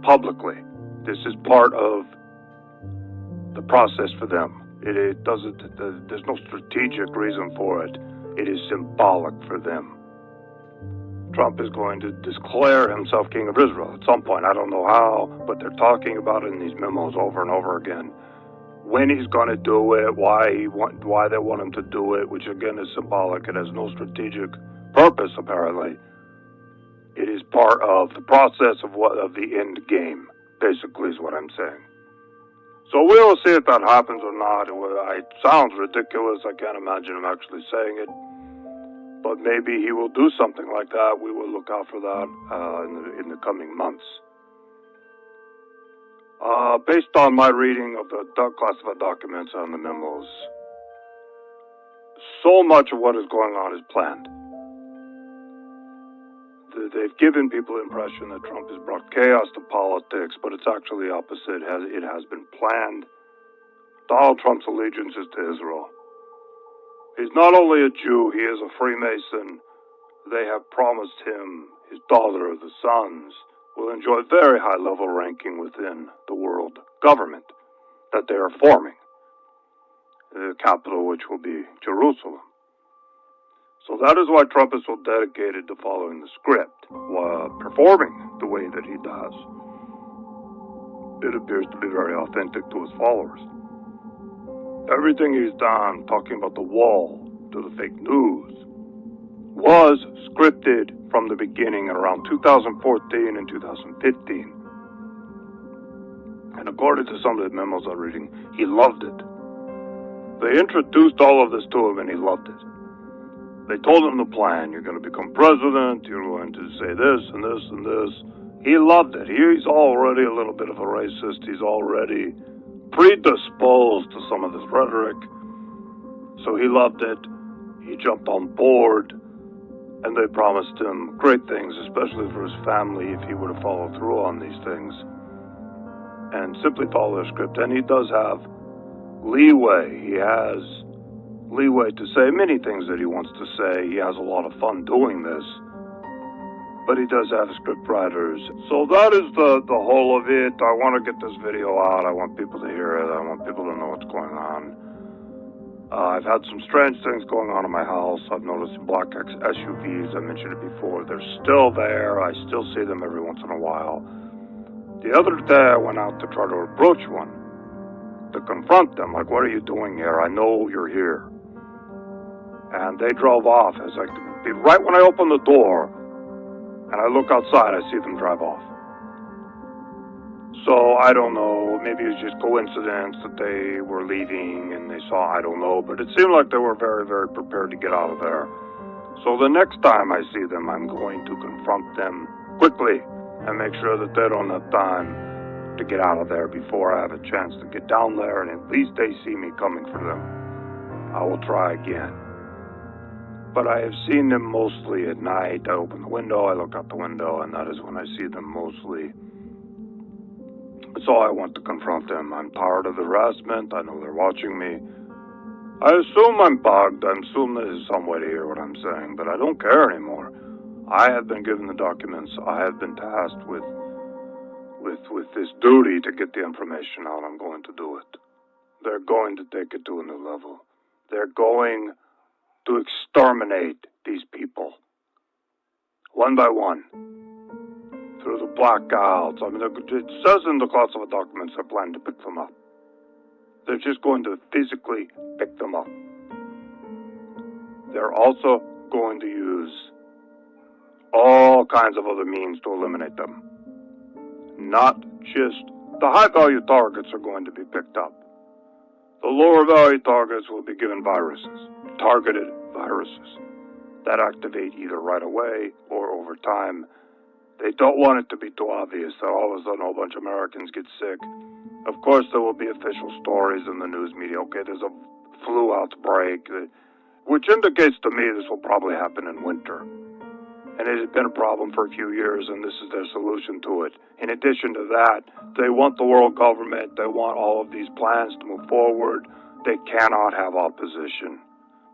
publicly. This is part of the process for them. It doesn't. There's no strategic reason for it. It is symbolic for them. Trump is going to declare himself King of Israel at some point. I don't know how, but they're talking about it in these memos over and over again. When he's going to do it, why they want him to do it, which again is symbolic. It has no strategic purpose, apparently. It is part of the process of the end game, basically, is what I'm saying. So we will see if that happens or not. It sounds ridiculous. I can't imagine him actually saying it. But maybe he will do something like that. We will look out for that in the coming months. Based on my reading of the classified documents and the memos, so much of what is going on is planned. They've given people the impression that Trump has brought chaos to politics, but it's actually the opposite. It has been planned. Donald Trump's allegiance is to Israel. He's not only a Jew, he is a Freemason, they have promised him his daughter or the sons will enjoy very high-level ranking within the world government that they are forming, the capital which will be Jerusalem. So that is why Trump is so dedicated to following the script, while performing the way that he does. It appears to be very authentic to his followers. Everything he's done, talking about the wall to the fake news, was scripted from the beginning in around 2014 and 2015. And according to some of the memos I'm reading, he loved it. They introduced all of this to him and he loved it. They told him the plan. You're going to become president. You're going to say this and this and this. He loved it. He's already a little bit of a racist. He's already predisposed to some of this rhetoric. So he loved it. He jumped on board. And they promised him great things, especially for his family, if he would have followed through on these things. And simply follow their script. And he does have leeway. He has leeway to say many things that he wants to say. He has a lot of fun doing this. But he does have script writers. So that is the whole of it. I want to get this video out. I want people to hear it. I want people to know what's going on. I've had some strange things going on in my house. I've noticed black SUVs. I mentioned it before. They're still there. I still see them every once in a while. The other day I went out to try to approach one, to confront them. Like, what are you doing here? I know you're here. And they drove off. As right when I opened the door and I look outside, I see them drive off. So I don't know. Maybe it's just coincidence that they were leaving and they saw, I don't know. But it seemed like they were very, very prepared to get out of there. So the next time I see them, I'm going to confront them quickly and make sure that they don't have time to get out of there before I have a chance to get down there, and at least they see me coming for them. I will try again. But I have seen them mostly at night. I open the window, I look out the window, and that is when I see them mostly. So I want to confront them. I'm tired of the harassment. I know they're watching me. I assume I'm bugged. I assume there's some way to hear what I'm saying, but I don't care anymore. I have been given the documents. I have been tasked with this duty to get the information out. I'm going to do it. They're going to take it to a new level. They're going to exterminate these people, one by one, through the blackouts. I mean, it says in the classified documents they plan to pick them up. They're just going to physically pick them up. They're also going to use all kinds of other means to eliminate them. Not just the high-value targets are going to be picked up. The lower-value targets will be given viruses, targeted viruses, that activate either right away or over time. They don't want it to be too obvious that all of a sudden a whole bunch of Americans get sick. Of course, there will be official stories in the news media. Okay, there's a flu outbreak, which indicates to me this will probably happen in winter. And it has been a problem for a few years, and this is their solution to it. In addition to that, they want the world government, they want all of these plans to move forward. They cannot have opposition,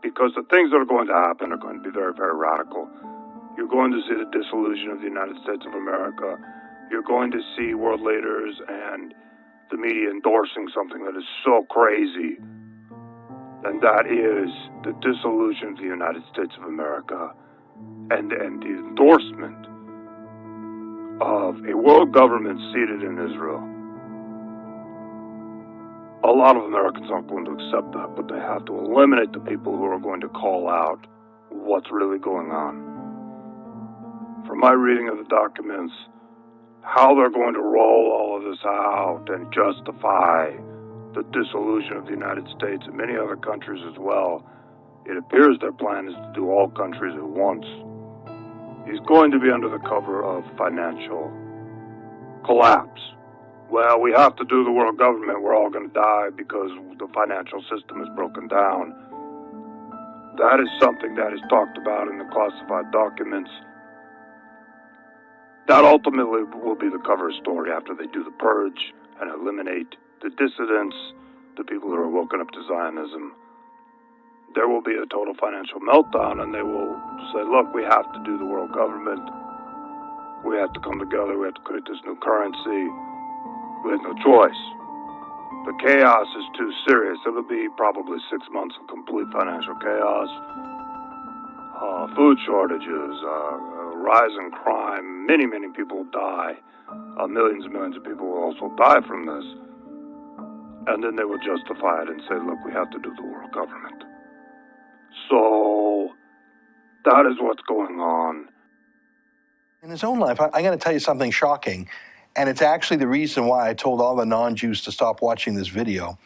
because the things that are going to happen are going to be very, very radical. You're going to see the dissolution of the United States of America. You're going to see world leaders and the media endorsing something that is so crazy, and that is the dissolution of the United States of America and the endorsement of a world government seated in Israel. A lot of Americans aren't going to accept that, but they have to eliminate the people who are going to call out what's really going on. From my reading of the documents, how they're going to roll all of this out and justify the dissolution of the United States and many other countries as well, it appears their plan is to do all countries at once. He's going to be under the cover of financial collapse. Well, we have to do the world government. We're all going to die because the financial system is broken down. That is something that is talked about in the classified documents. That ultimately will be the cover story after they do the purge and eliminate the dissidents, the people who are woken up to Zionism. there will be a total financial meltdown, and they will say, look, we have to do the world government. We have to come together. We have to create this new currency. We have no choice. The chaos is too serious. It'll be probably 6 months of complete financial chaos. Food shortages, rise in crime. Many, many people die. Millions and millions of people will also die from this. And then they will justify it and say, look, we have to do the world government. So that is what's going on. In his own life, I'm going to tell you something shocking, and it's actually the reason why I told all the non-Jews to stop watching this video.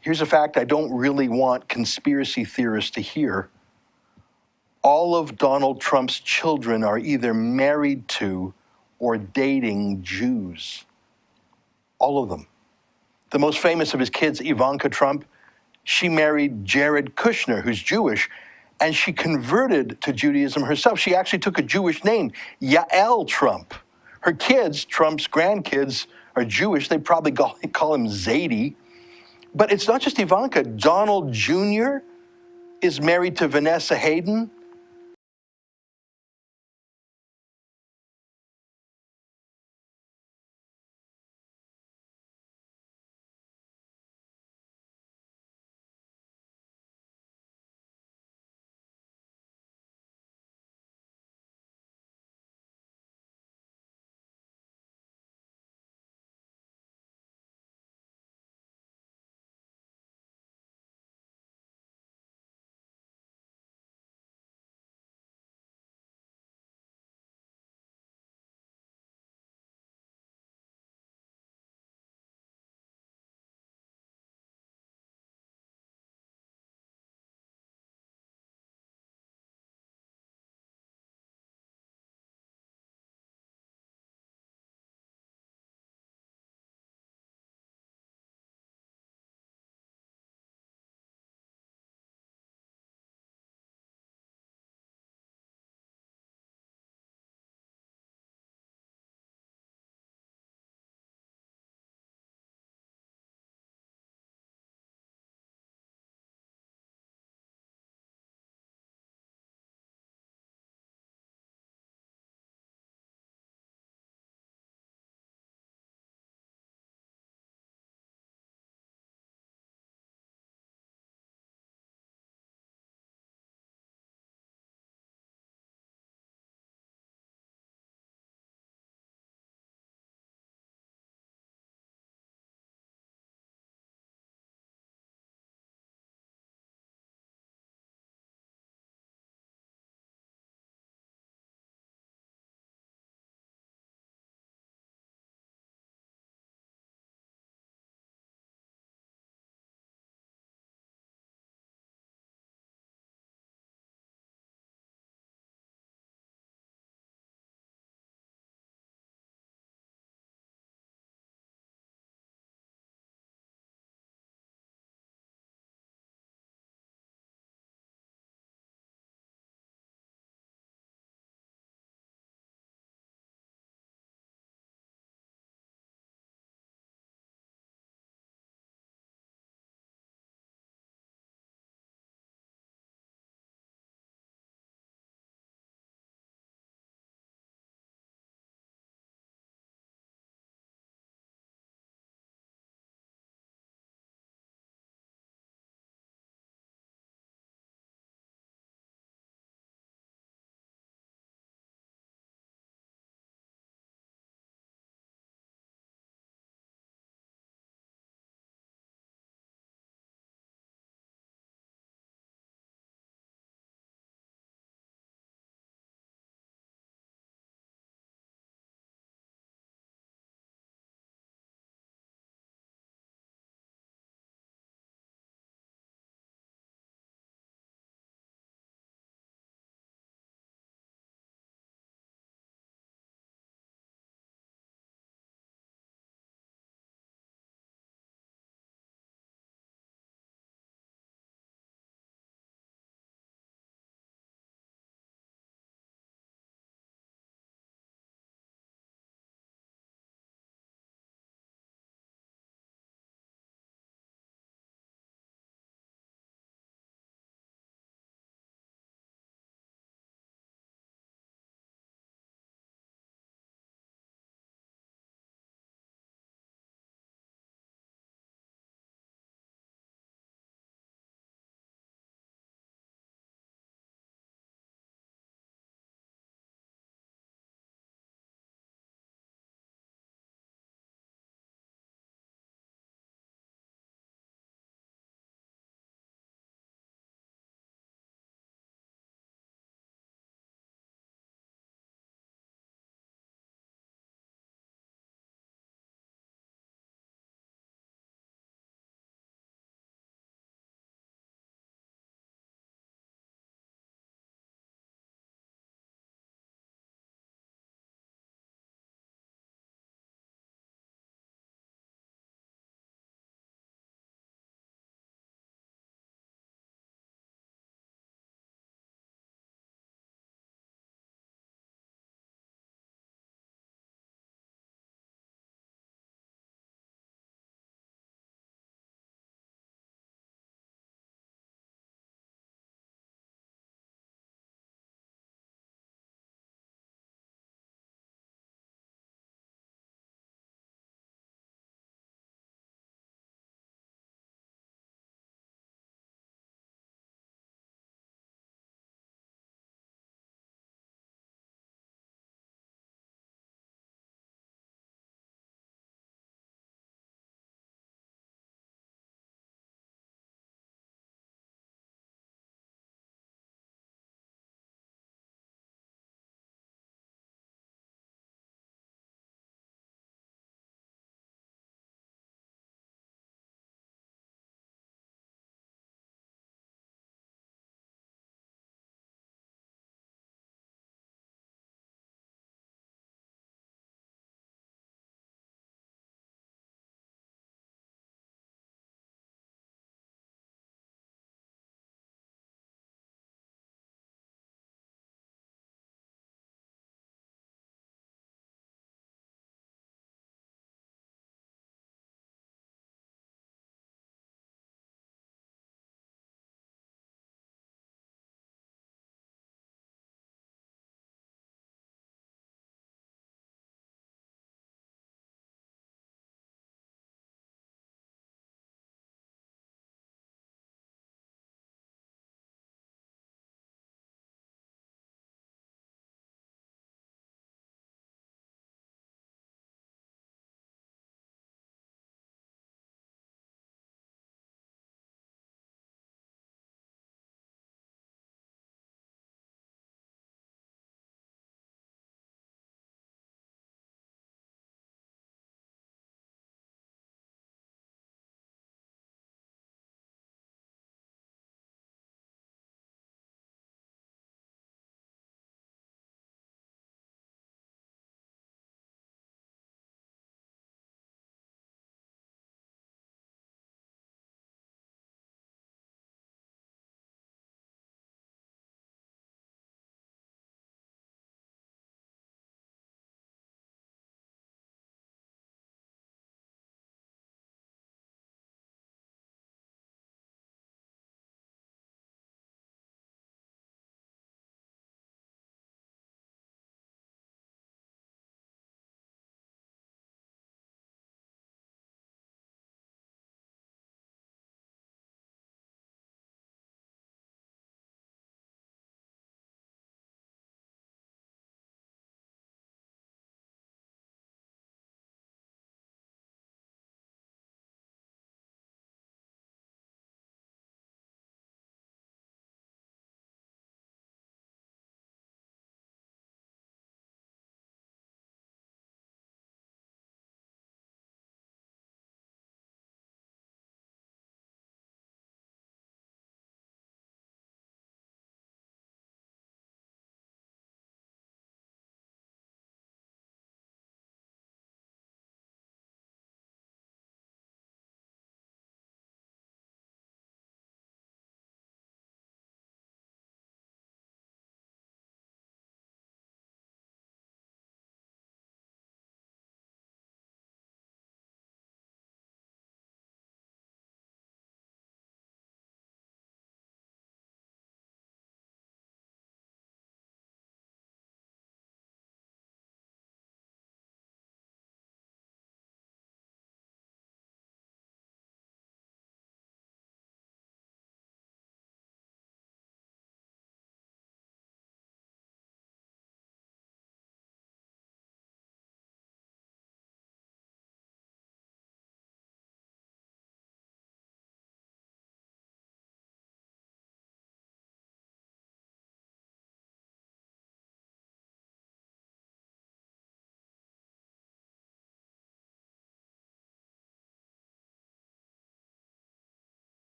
Here's a fact I don't really want conspiracy theorists to hear. All of Donald Trump's children are either married to or dating Jews. All of them. The most famous of his kids, Ivanka Trump, she married Jared Kushner, who's Jewish, and she converted to Judaism herself. She actually took a Jewish name, Yael Trump. Her kids, Trump's grandkids, are Jewish. They probably call him Zadie. But it's not just Ivanka. Donald Jr. is married to Vanessa Hayden.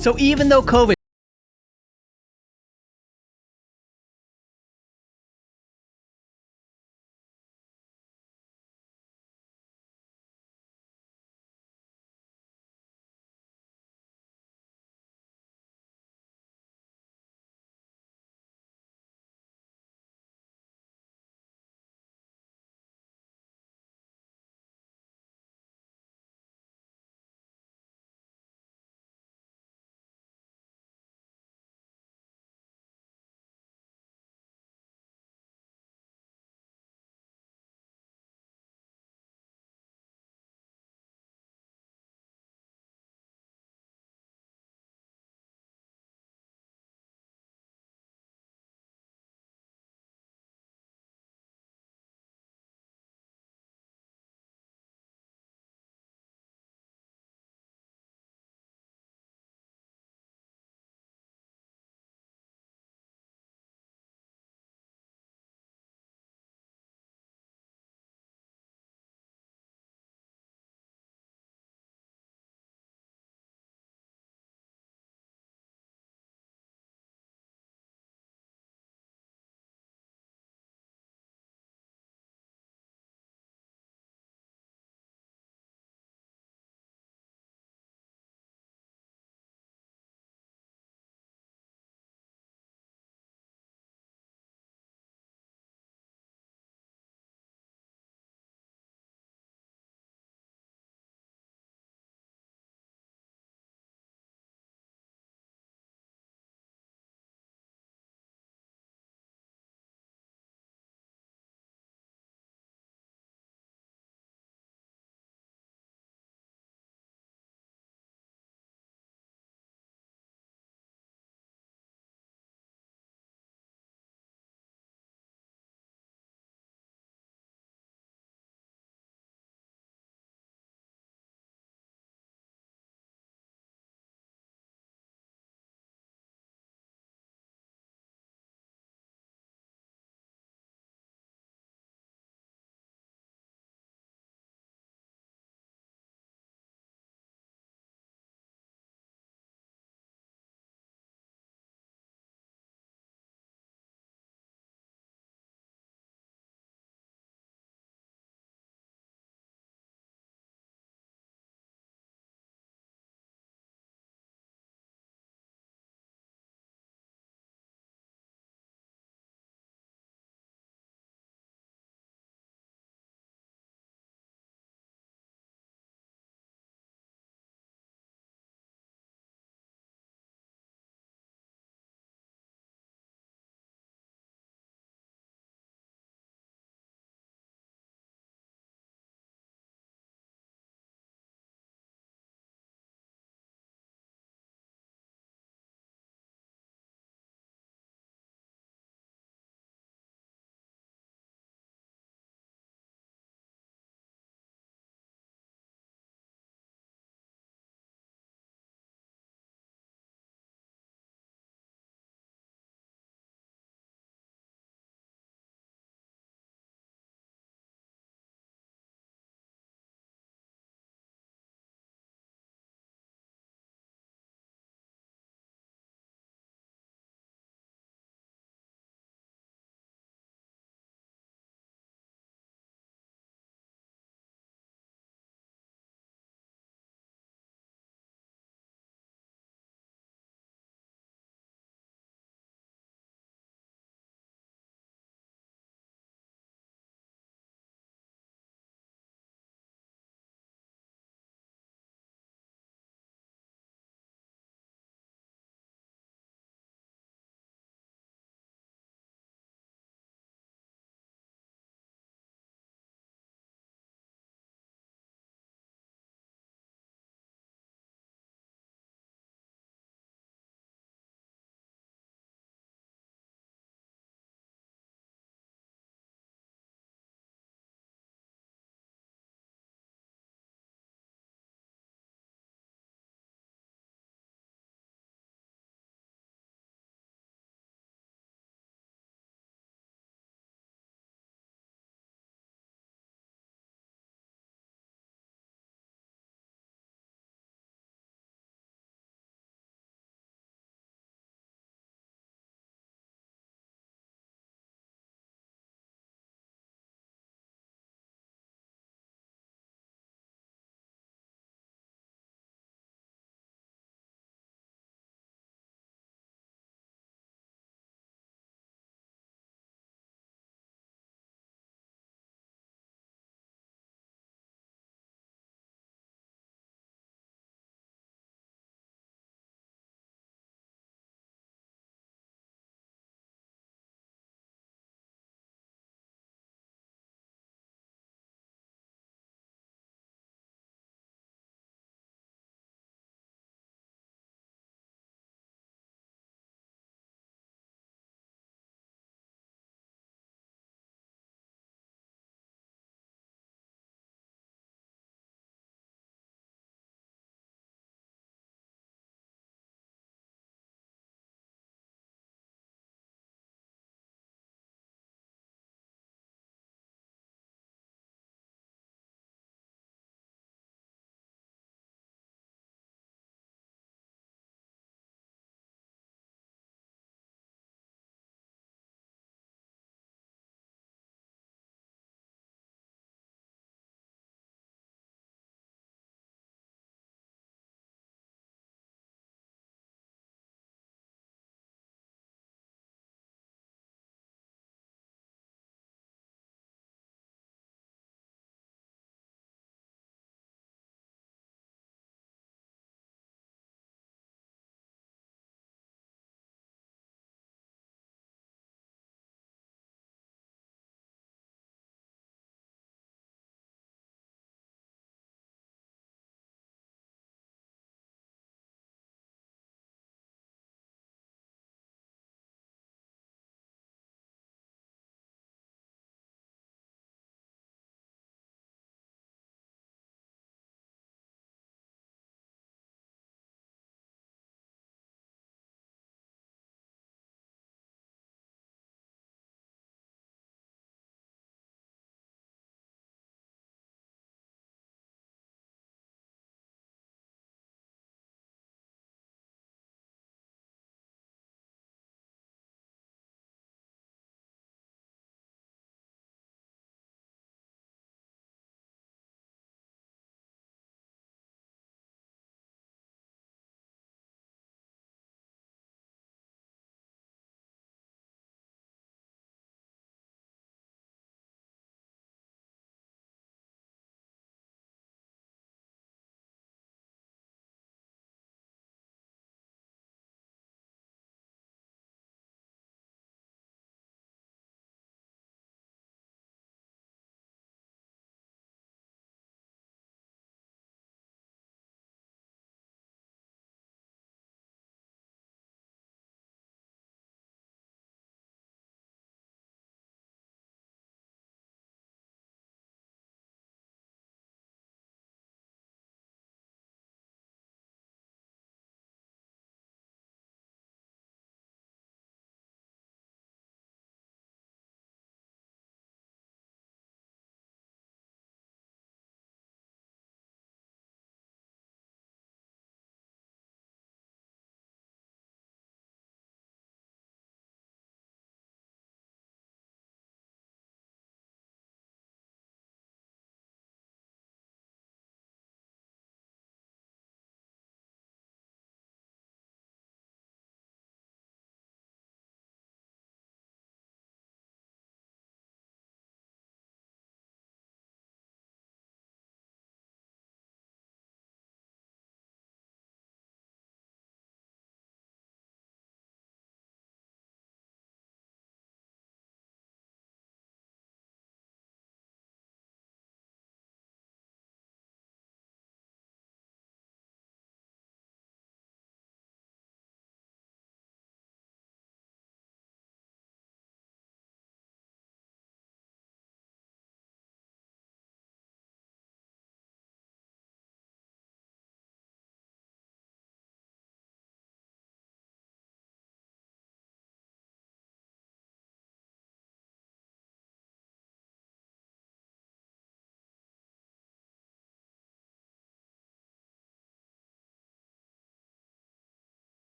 So even though COVID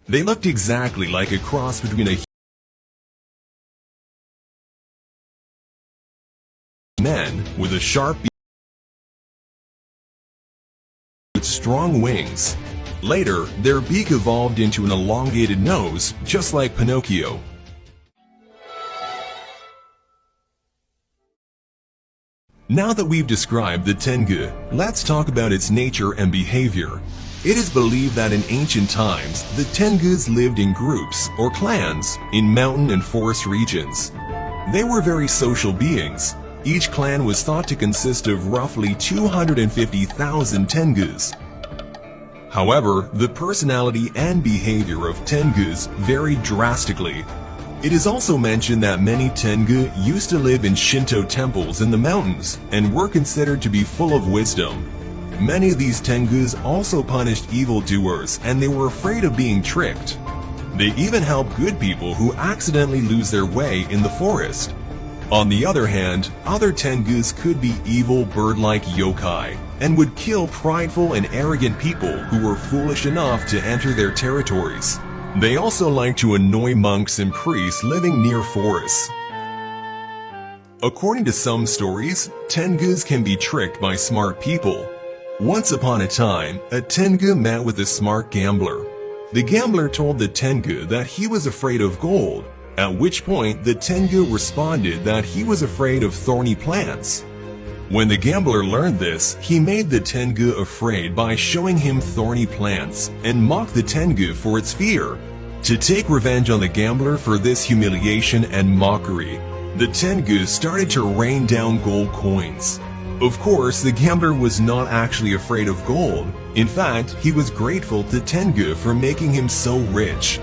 They looked exactly like a cross between a man with a sharp beak with strong wings. Later, their beak evolved into an elongated nose, just like Pinocchio. Now that we've described the Tengu, let's talk about its nature and behavior. It is believed that in ancient times, the Tengus lived in groups or clans in mountain and forest regions. They were very social beings. Each clan was thought to consist of roughly 250,000 Tengus. However, the personality and behavior of Tengus varied drastically. It is also mentioned that many Tengu used to live in Shinto temples in the mountains and were considered to be full of wisdom. Many of these Tengus also punished evildoers, and they were afraid of being tricked. They even helped good people who accidentally lose their way in the forest. On the other hand, other Tengus could be evil bird-like yokai and would kill prideful and arrogant people who were foolish enough to enter their territories. They also like to annoy monks and priests living near forests. According to some stories, Tengus can be tricked by smart people. Once upon a time, a Tengu met with a smart gambler. The gambler told the Tengu that he was afraid of gold, at which point the Tengu responded that he was afraid of thorny plants. When the gambler learned this, he made the Tengu afraid by showing him thorny plants and mocked the Tengu for its fear. To take revenge on the gambler for this humiliation and mockery, the Tengu started to rain down gold coins. Of course, the gambler was not actually afraid of gold. In fact, he was grateful to Tengu for making him so rich.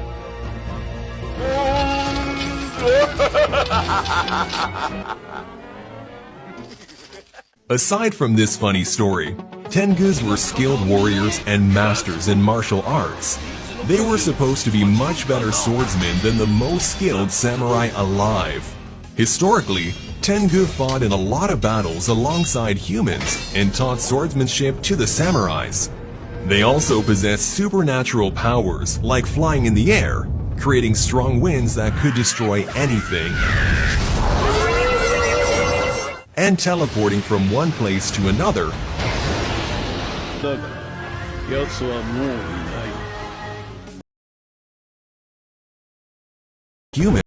Aside from this funny story, Tengus were skilled warriors and masters in martial arts. They were supposed to be much better swordsmen than the most skilled samurai alive. Historically, Tengu fought in a lot of battles alongside humans and taught swordsmanship to the samurais. They also possessed supernatural powers like flying in the air, creating strong winds that could destroy anything, and teleporting from one place to another. Human.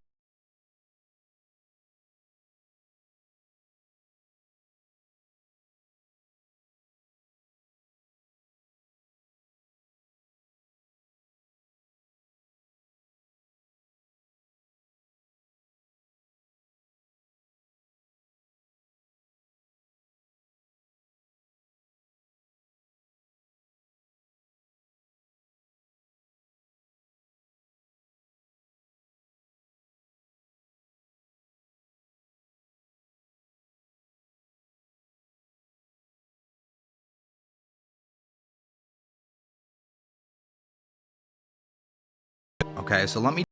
Okay, so let me...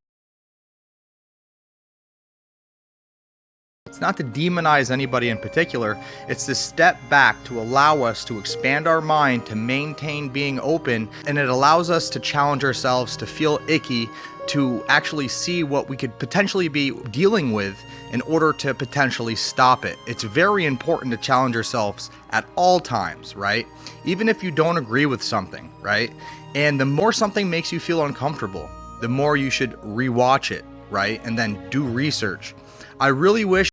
It's not to demonize anybody in particular, it's to step back to allow us to expand our mind, to maintain being open, and it allows us to challenge ourselves, to feel icky, to actually see what we could potentially be dealing with in order to potentially stop it. It's very important to challenge ourselves at all times, right? Even if you don't agree with something, right? And the more something makes you feel uncomfortable, the more you should rewatch it, right? And then do research. I really wish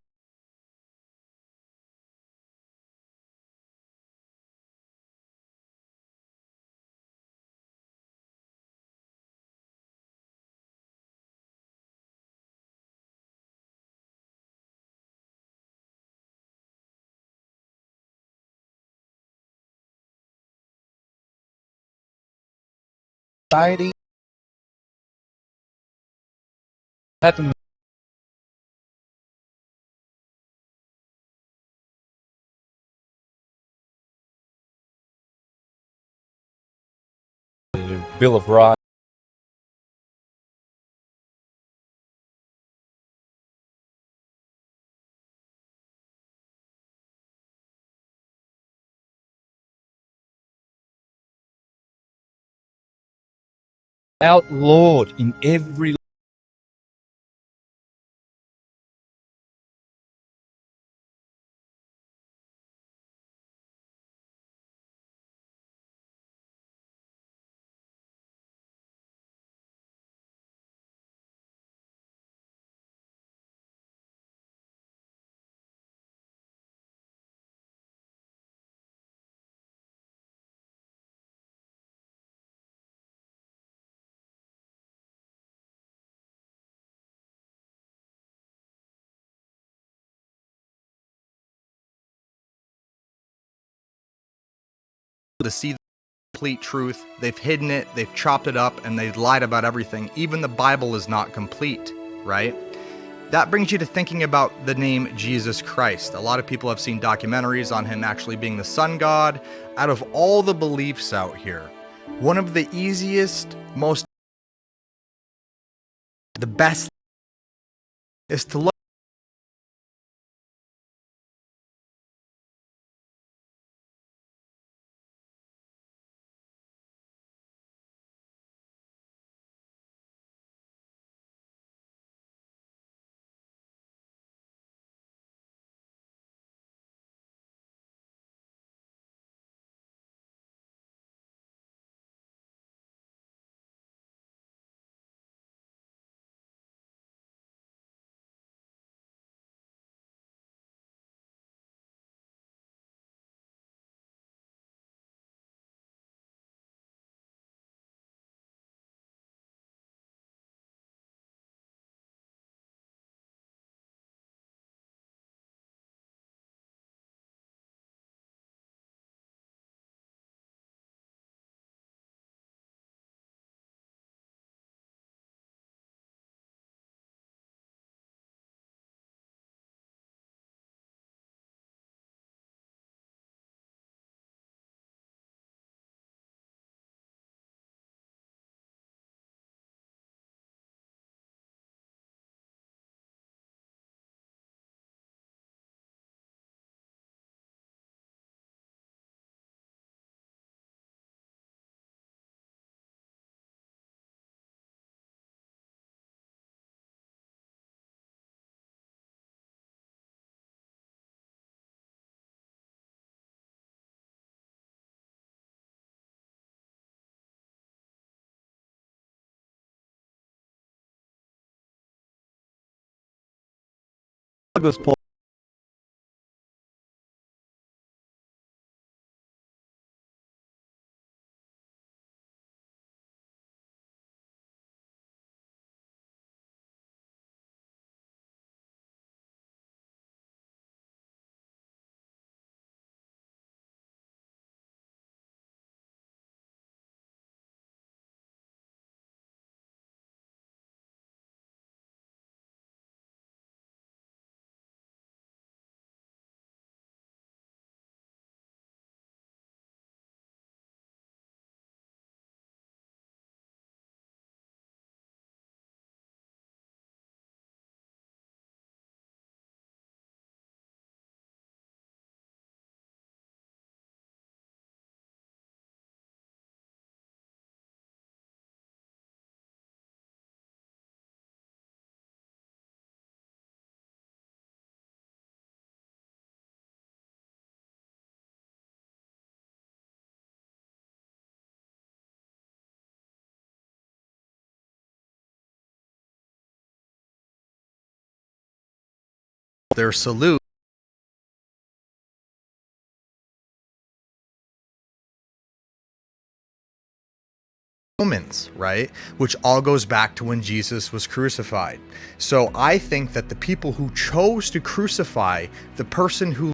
society Bill of Rights. outlawed in every to see the complete truth. They've hidden it, they've chopped it up, and they've lied about everything. Even the Bible is not complete, right? That brings you to thinking about the name Jesus Christ. A lot of people have seen documentaries on him actually being the sun god. Out of all the beliefs out here, one of the easiest, the best is to look Douglas Paul. their salute Romans, right? Which all goes back to when Jesus was crucified. So I think that the people who chose to crucify the person who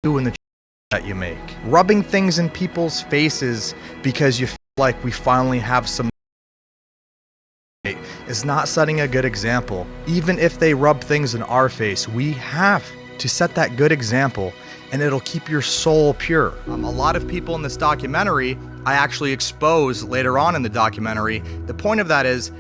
do in the that you make. Rubbing things in people's faces because you feel like we finally have some is not setting a good example. Even if they rub things in our face, we have to set that good example, and it'll keep your soul pure. A lot of people in this documentary, I actually expose later on in the documentary. The point of that is,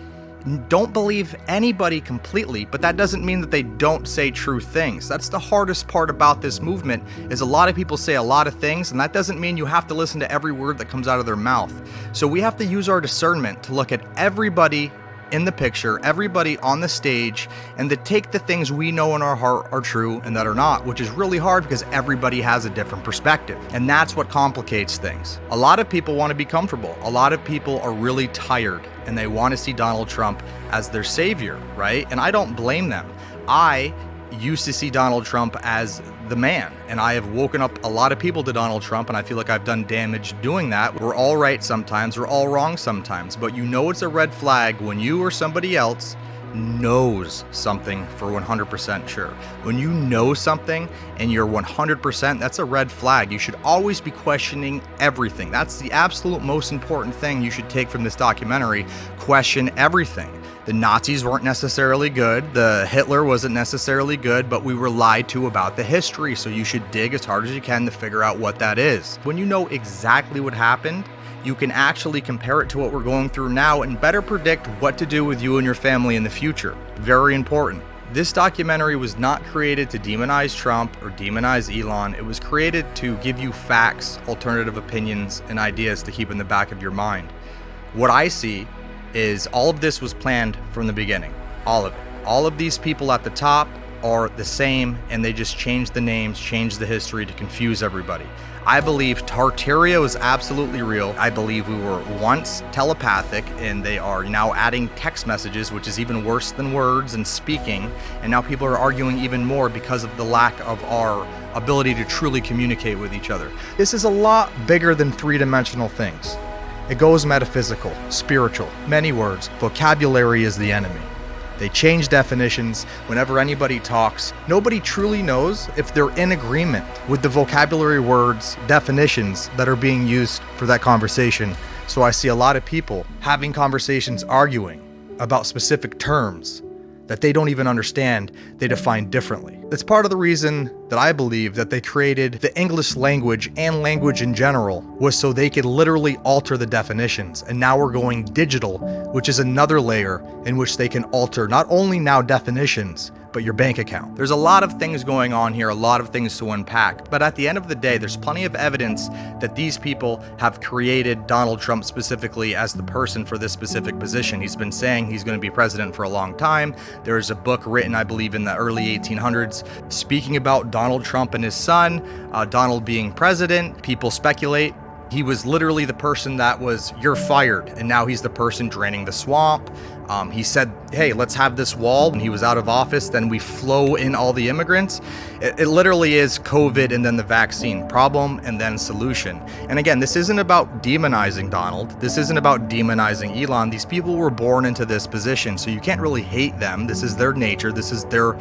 don't believe anybody completely, but that doesn't mean that they don't say true things. That's the hardest part about this movement, is a lot of people say a lot of things, and that doesn't mean you have to listen to every word that comes out of their mouth. So we have to use our discernment to look at everybody in the picture, everybody on the stage, and to take the things we know in our heart are true and that are not, which is really hard because everybody has a different perspective. And that's what complicates things. A lot of people want to be comfortable. A lot of people are really tired and they want to see Donald Trump as their savior, right? And I don't blame them. I used to see Donald Trump as the man, and I have woken up a lot of people to Donald Trump, and I feel like I've done damage doing that. We're all right sometimes, we're all wrong sometimes, but you know it's a red flag when you or somebody else knows something for 100% sure. When you know something and you're 100%, that's a red flag. You should always be questioning everything. That's the absolute most important thing you should take from this documentary. Question everything. The Nazis weren't necessarily good, the Hitler wasn't necessarily good, but we were lied to about the history, so you should dig as hard as you can to figure out what that is. When you know exactly what happened, you can actually compare it to what we're going through now and better predict what to do with you and your family in the future. Very important. This documentary was not created to demonize Trump or demonize Elon. It was created to give you facts, alternative opinions, and ideas to keep in the back of your mind. What I see is all of this was planned from the beginning. All of it. All of these people at the top are the same, and they just changed the names, changed the history to confuse everybody. I believe Tartaria is absolutely real. I believe we were once telepathic, and they are now adding text messages, which is even worse than words and speaking. And now people are arguing even more because of the lack of our ability to truly communicate with each other. This is a lot bigger than three-dimensional things. It goes metaphysical, spiritual, many words. Vocabulary is the enemy. They change definitions whenever anybody talks. Nobody truly knows if they're in agreement with the vocabulary words, definitions that are being used for that conversation. So I see a lot of people having conversations arguing about specific terms that they don't even understand, they define differently. That's part of the reason that I believe that they created the English language and language in general, was so they could literally alter the definitions. And now we're going digital, which is another layer in which they can alter not only now definitions, but your bank account. There's a lot of things going on here, a lot of things to unpack, but at the end of the day, there's plenty of evidence that these people have created Donald Trump specifically as the person for this specific position. He's been saying he's going to be president for a long time. There's a book written, I believe, in the early 1800s, speaking about Donald Trump and his son, Donald being president. People speculate he was literally the person that was, you're fired, and now he's the person draining the swamp. He said, hey, let's have this wall. When he was out of office, then we flow in all the immigrants. It literally is COVID and then the vaccine, problem and then solution. And again, this isn't about demonizing Donald. This isn't about demonizing Elon. These people were born into this position, so you can't really hate them. This is their nature. This is their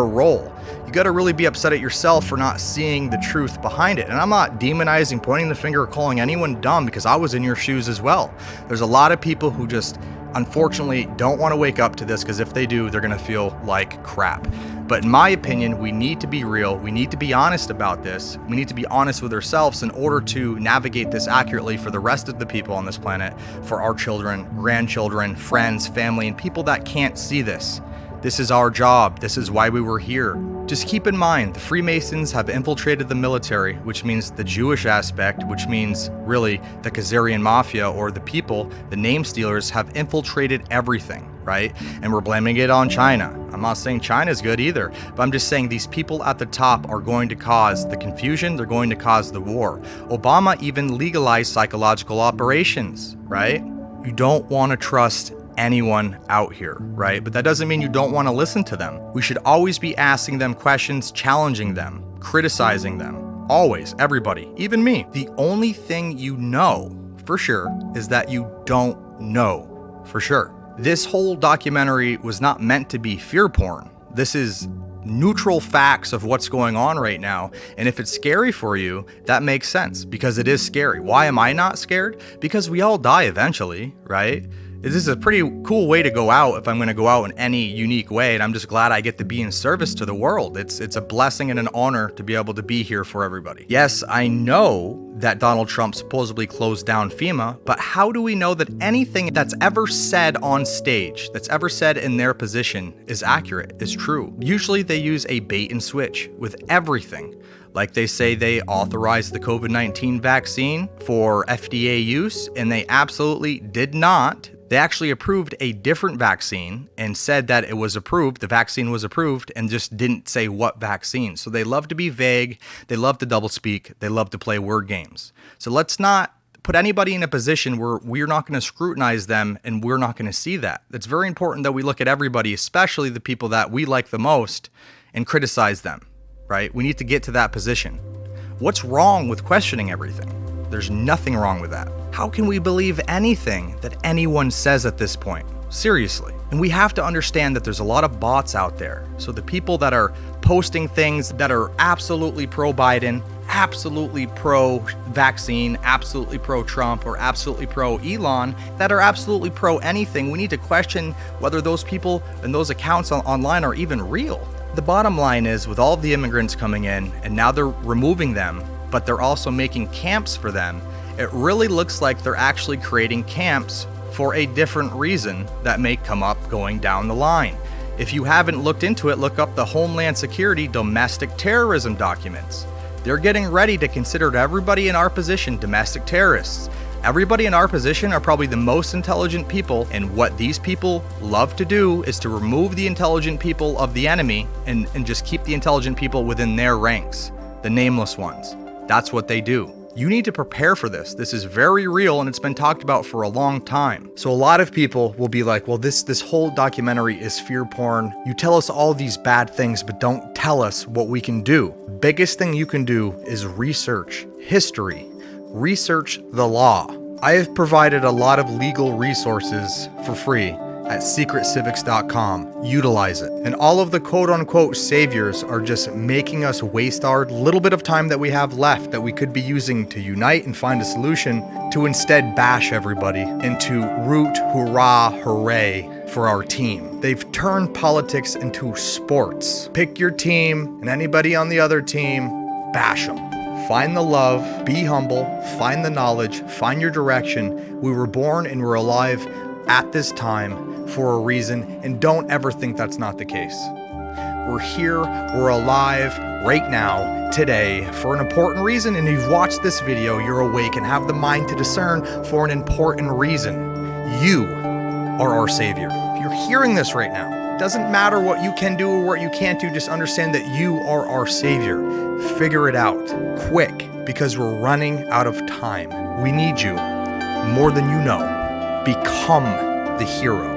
role. You got to really be upset at yourself for not seeing the truth behind it. And I'm not demonizing, pointing the finger, or calling anyone dumb, because I was in your shoes as well. There's a lot of people who just unfortunately don't want to wake up to this, because if they do, they're going to feel like crap. But in my opinion, we need to be real. We need to be honest about this. We need to be honest with ourselves in order to navigate this accurately for the rest of the people on this planet, for our children, grandchildren, friends, family, and people that can't see this. This is our job. This is why we were here. Just keep in mind, the Freemasons have infiltrated the military, which means the Jewish aspect, which means really the Khazarian Mafia, or the people, the name stealers, have infiltrated everything, right? And we're blaming it on China. I'm not saying China's good either, but I'm just saying these people at the top are going to cause the confusion. They're going to cause the war. Obama even legalized psychological operations, right? You don't want to trust anyone out here, right? But that doesn't mean you don't want to listen to them. We should always be asking them questions, challenging them, criticizing them. Always, everybody, even me. The only thing you know for sure is that you don't know for sure. This whole documentary was not meant to be fear porn. This is neutral facts of what's going on right now. And if it's scary for you, that makes sense because it is scary. Why am I not scared? Because we all die eventually, right? This is a pretty cool way to go out if I'm going to go out in any unique way, and I'm just glad I get to be in service to the world. It's a blessing and an honor to be able to be here for everybody. Yes, I know that Donald Trump supposedly closed down FEMA, but how do we know that anything that's ever said on stage, that's ever said in their position is accurate, is true? Usually they use a bait and switch with everything. Like they say they authorized the COVID-19 vaccine for FDA use, and they absolutely did not. They actually approved a different vaccine and said that it was approved, the vaccine was approved, and just didn't say what vaccine. So they love to be vague, they love to doublespeak, they love to play word games. So let's not put anybody in a position where we're not going to scrutinize them and we're not going to see that. It's very important that we look at everybody, especially the people that we like the most, and criticize them, right? We need to get to that position. What's wrong with questioning everything? There's nothing wrong with that. How can we believe anything that anyone says at this point? Seriously. And we have to understand that there's a lot of bots out there. So the people that are posting things that are absolutely pro-Biden, absolutely pro-vaccine, absolutely pro-Trump, or absolutely pro-Elon, that are absolutely pro-anything, we need to question whether those people and those accounts online are even real. The bottom line is, with all of the immigrants coming in, and now they're removing them, but they're also making camps for them, it really looks like they're actually creating camps for a different reason that may come up going down the line. If you haven't looked into it, look up the Homeland Security domestic terrorism documents. They're getting ready to consider everybody in our position domestic terrorists. Everybody in our position are probably the most intelligent people, and what these people love to do is to remove the intelligent people of the enemy and just keep the intelligent people within their ranks, the nameless ones. That's what they do. You need to prepare for this. This is very real, and it's been talked about for a long time. So a lot of people will be like, well, this whole documentary is fear porn. You tell us all these bad things, but don't tell us what we can do. Biggest thing you can do is research history, research the law. I have provided a lot of legal resources for free at secretcivics.com. Utilize it. And all of the quote-unquote saviors are just making us waste our little bit of time that we have left that we could be using to unite and find a solution, to instead bash everybody and to root hurrah hooray for our team. They've turned politics into sports. Pick your team, and anybody on the other team, bash them. Find the love, be humble, find the knowledge, find your direction. We were born and we're alive at this time for a reason, and don't ever think that's not the case. We're here, we're alive right now, today, for an important reason, and if you've watched this video, you're awake and have the mind to discern for an important reason. You are our savior. If you're hearing this right now, it doesn't matter what you can do or what you can't do, just understand that you are our savior. Figure it out, quick, because we're running out of time. We need you more than you know. Become the hero.